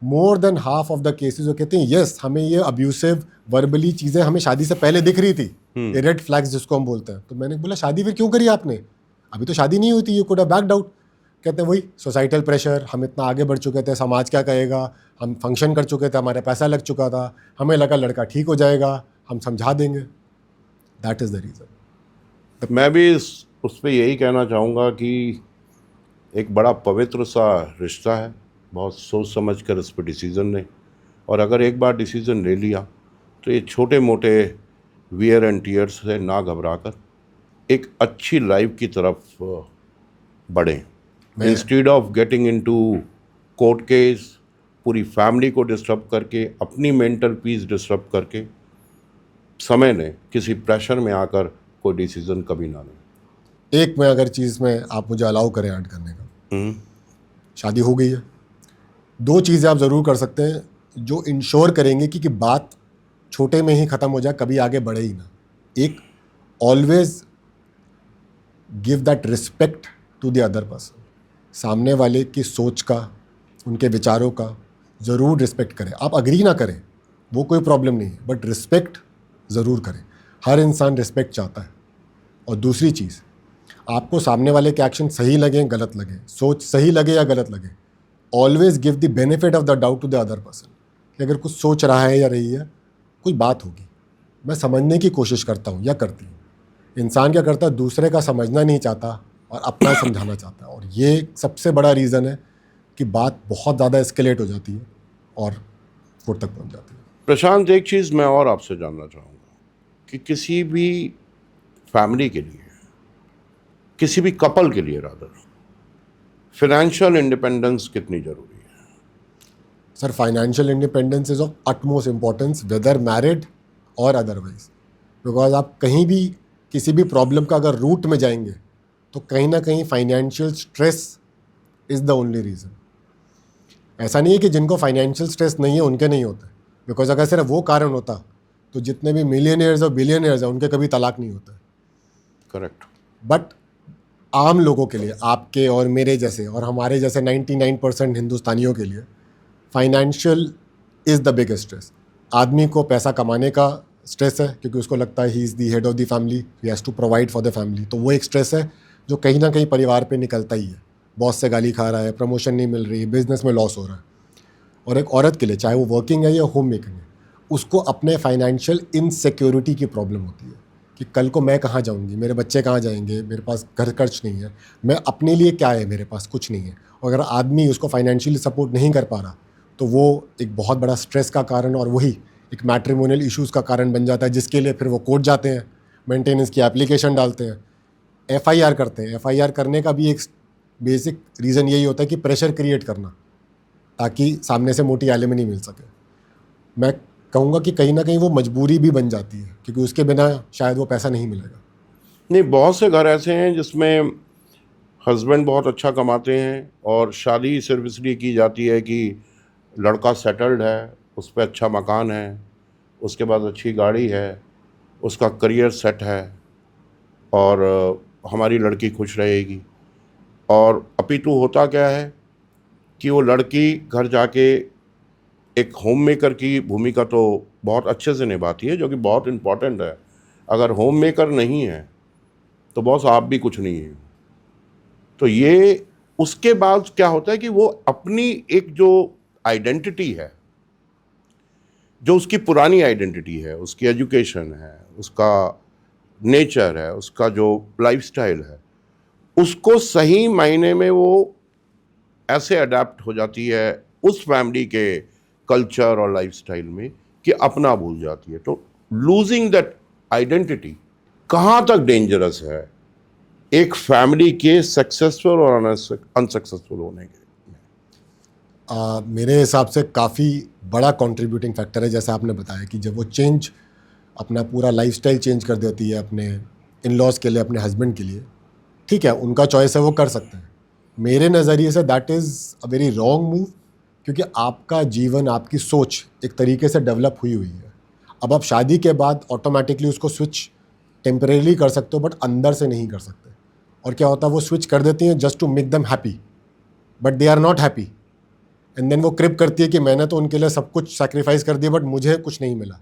मोर than half of the cases वो कहते हैं यस, हमें ये अब्यूसिव वर्बली चीज़ें हमें शादी से पहले दिख रही थी, ये रेड फ्लैग्स जिसको हम बोलते हैं. तो मैंने बोला शादी फिर क्यों करी आपने, अभी तो शादी नहीं हुई थी, you could have backed out. कहते हैं वही सोसाइटल प्रेशर, हम इतना आगे बढ़ चुके थे, समाज क्या कहेगा, हम फंक्शन कर चुके थे, हमारे पैसा लग चुका था, हमें लगा लड़का ठीक हो जाएगा, हम समझा देंगे. That is the reason. मैं भी उस पर यही कहना चाहूँगा कि एक बड़ा पवित्र सा रिश्ता है, बहुत सोच समझ कर इस पर डिसीज़न लें. और अगर एक बार डिसीज़न ले लिया तो ये छोटे मोटे वियर एंड टीयर्स से ना घबरा कर एक अच्छी लाइफ की तरफ बढ़ें, instead of getting into court case, पूरी फैमिली को डिस्टर्ब करके, अपनी मेंटल पीस डिस्टर्ब करके. समय लें, किसी प्रेशर में आकर कोई डिसीज़न कभी ना लें. एक में अगर चीज़ में आप मुझे अलाउ करें ऐड करने का, शादी हो गई है, दो चीज़ें आप ज़रूर कर सकते हैं जो इंश्योर करेंगे कि बात छोटे में ही ख़त्म हो जाए, कभी आगे बढ़े ही ना. एक, always give that respect to the other person. सामने वाले की सोच का, उनके विचारों का ज़रूर रिस्पेक्ट करें. आप अग्री ना करें, वो कोई प्रॉब्लम नहीं है, बट रिस्पेक्ट ज़रूर करें. हर इंसान रिस्पेक्ट चाहता है. और दूसरी चीज़, आपको सामने वाले के एक्शन सही लगे गलत लगे, सोच सही लगे या गलत लगे, always give the benefit of the doubt to the other person. कि अगर कुछ सोच रहा है या रही है, कोई बात होगी, मैं समझने की कोशिश करता हूँ या करती हूँ. इंसान क्या करता है, दूसरे का समझना नहीं चाहता और अपना समझाना चाहता है. और ये सबसे बड़ा रीज़न है कि बात बहुत ज़्यादा एस्केलेट हो जाती है और कोर्ट तक पहुँच जाती है. प्रशांत, एक चीज़ मैं और आपसे जानना चाहूँगा कि किसी भी फैमिली के लिए, किसी भी कपल के लिए रादर, फाइनेंशियल इंडिपेंडेंस कितनी ज़रूरी है? Sir, financial independence is of utmost importance, whether married और अदरवाइज. बिकॉज आप कहीं भी किसी भी प्रॉब्लम का अगर रूट में जाएंगे तो कहीं ना कहीं financial stress is the only reason. ऐसा नहीं है कि जिनको फाइनेंशियल स्ट्रेस नहीं है उनके नहीं होते, बिकॉज अगर सिर्फ वो कारण होता तो जितने भी मिलियनियर्स और बिलियनियर्स हैं उनके कभी तलाक नहीं होता. करेक्ट. बट आम लोगों के लिए, आपके और मेरे जैसे और हमारे जैसे 99% हिंदुस्तानियों के लिए financial is the biggest stress. आदमी को पैसा कमाने का स्ट्रेस है क्योंकि उसको लगता है he is the head of the family, he has to provide for the family. तो वो एक स्ट्रेस है जो कहीं ना कहीं परिवार पे निकलता ही है. बॉस से गाली खा रहा है, प्रमोशन नहीं मिल रही, बिजनेस में लॉस हो रहा है. और एक औरत के लिए, चाहे वो वर्किंग है या होम मेकिंग है, उसको अपने फाइनेंशियल इनसिक्योरिटी की प्रॉब्लम होती है कि कल को मैं कहाँ जाऊँगी, मेरे बच्चे कहाँ जाएंगे, मेरे पास घर खर्च नहीं है, मैं अपने लिए क्या है, मेरे पास कुछ नहीं है. और अगर आदमी उसको फाइनेंशियली सपोर्ट नहीं कर पा रहा तो वो एक बहुत बड़ा स्ट्रेस का कारण और वही एक मैट्रिमोनियल इश्यूज़ का कारण बन जाता है, जिसके लिए फिर वो कोर्ट जाते हैं, मेंटेनेंस की एप्लीकेशन डालते हैं, FIR करते हैं. FIR करने का भी एक बेसिक रीज़न यही होता है कि प्रेशर क्रिएट करना, ताकि सामने से मोटी एलिमनी मिल सके. मैं कहूँगा कि कहीं ना कहीं वो मजबूरी भी बन जाती है क्योंकि उसके बिना शायद वो पैसा नहीं मिलेगा. नहीं, बहुत से घर ऐसे हैं जिसमें हस्बैंड बहुत अच्छा कमाते हैं और शादी सिर्फ इसलिए की जाती है कि लड़का सेटल्ड है, उस पर अच्छा मकान है, उसके बाद अच्छी गाड़ी है, उसका करियर सेट है और हमारी लड़की खुश रहेगी। और अपितु होता क्या है कि वो लड़की घर जाके एक होम मेकर की भूमिका तो बहुत अच्छे से निभाती है, जो कि बहुत इम्पॉर्टेंट है। अगर होम मेकर नहीं है तो बॉस आप भी कुछ नहीं है। तो ये उसके बाद क्या होता है कि वो अपनी एक जो आइडेंटिटी है, जो उसकी पुरानी आइडेंटिटी है, उसकी एजुकेशन है, उसका नेचर है, उसका जो लाइफस्टाइल है, उसको सही मायने में वो ऐसे अडेप्ट हो जाती है उस फैमिली के कल्चर और लाइफस्टाइल में कि अपना भूल जाती है। तो लूजिंग दैट आइडेंटिटी कहाँ तक डेंजरस है एक फैमिली के सक्सेसफुल और अनसक्सेसफुल होने के। मेरे हिसाब से काफ़ी बड़ा कंट्रीब्यूटिंग फैक्टर है, जैसा आपने बताया कि जब वो चेंज अपना पूरा लाइफस्टाइल चेंज कर देती है अपने इन लॉज के लिए, अपने हस्बैंड के लिए, ठीक है, उनका चॉइस है, वो कर सकते हैं। मेरे नज़रिए say that is a very wrong move, क्योंकि आपका जीवन, आपकी सोच एक तरीके से डेवलप हुई हुई है। अब आप शादी के बाद ऑटोमेटिकली उसको स्विच टेम्परेली कर सकते हो, बट अंदर से नहीं कर सकते। और क्या होता है, वो स्विच कर देती हैं just to make them happy, but they are not happy. And then वो क्रिप करती है कि मैंने तो उनके लिए सब कुछ सैक्रिफाइस कर दिया, बट मुझे कुछ नहीं मिला।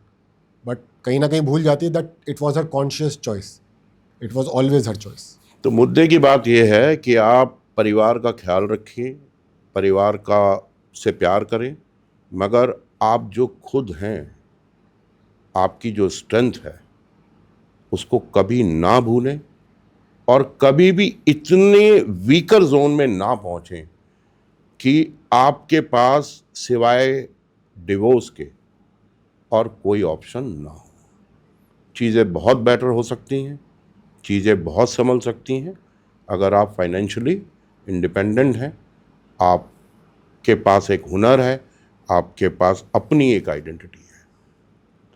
बट कहीं ना कहीं भूल जाती है that it was her conscious choice, it was always her choice. तो मुद्दे की बात यह है कि आप परिवार का ख्याल रखें, परिवार का से प्यार करें, मगर आप जो खुद हैं, आपकी जो स्ट्रेंथ है, उसको कभी ना भूलें और कभी भी इतने वीकर जोन में ना पहुंचें कि आपके पास सिवाय डिवोर्स के और कोई ऑप्शन ना हो। चीज़ें बहुत बेटर हो सकती हैं, चीज़ें बहुत संभल सकती हैं अगर आप फाइनेंशियली इंडिपेंडेंट हैं, आपके पास एक हुनर है, आपके पास अपनी एक आइडेंटिटी है।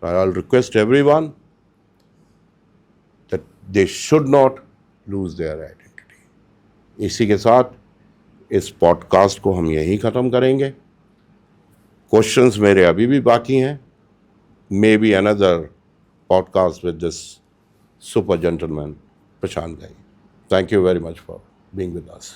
तो I will request everyone that they should not lose their identity. इसी के साथ इस पॉडकास्ट को हम यहीं ख़त्म करेंगे। क्वेश्चंस मेरे अभी भी बाकी हैं। May be another podcast with this super gentleman, Prashant Ghai. Thank you very much for being with us.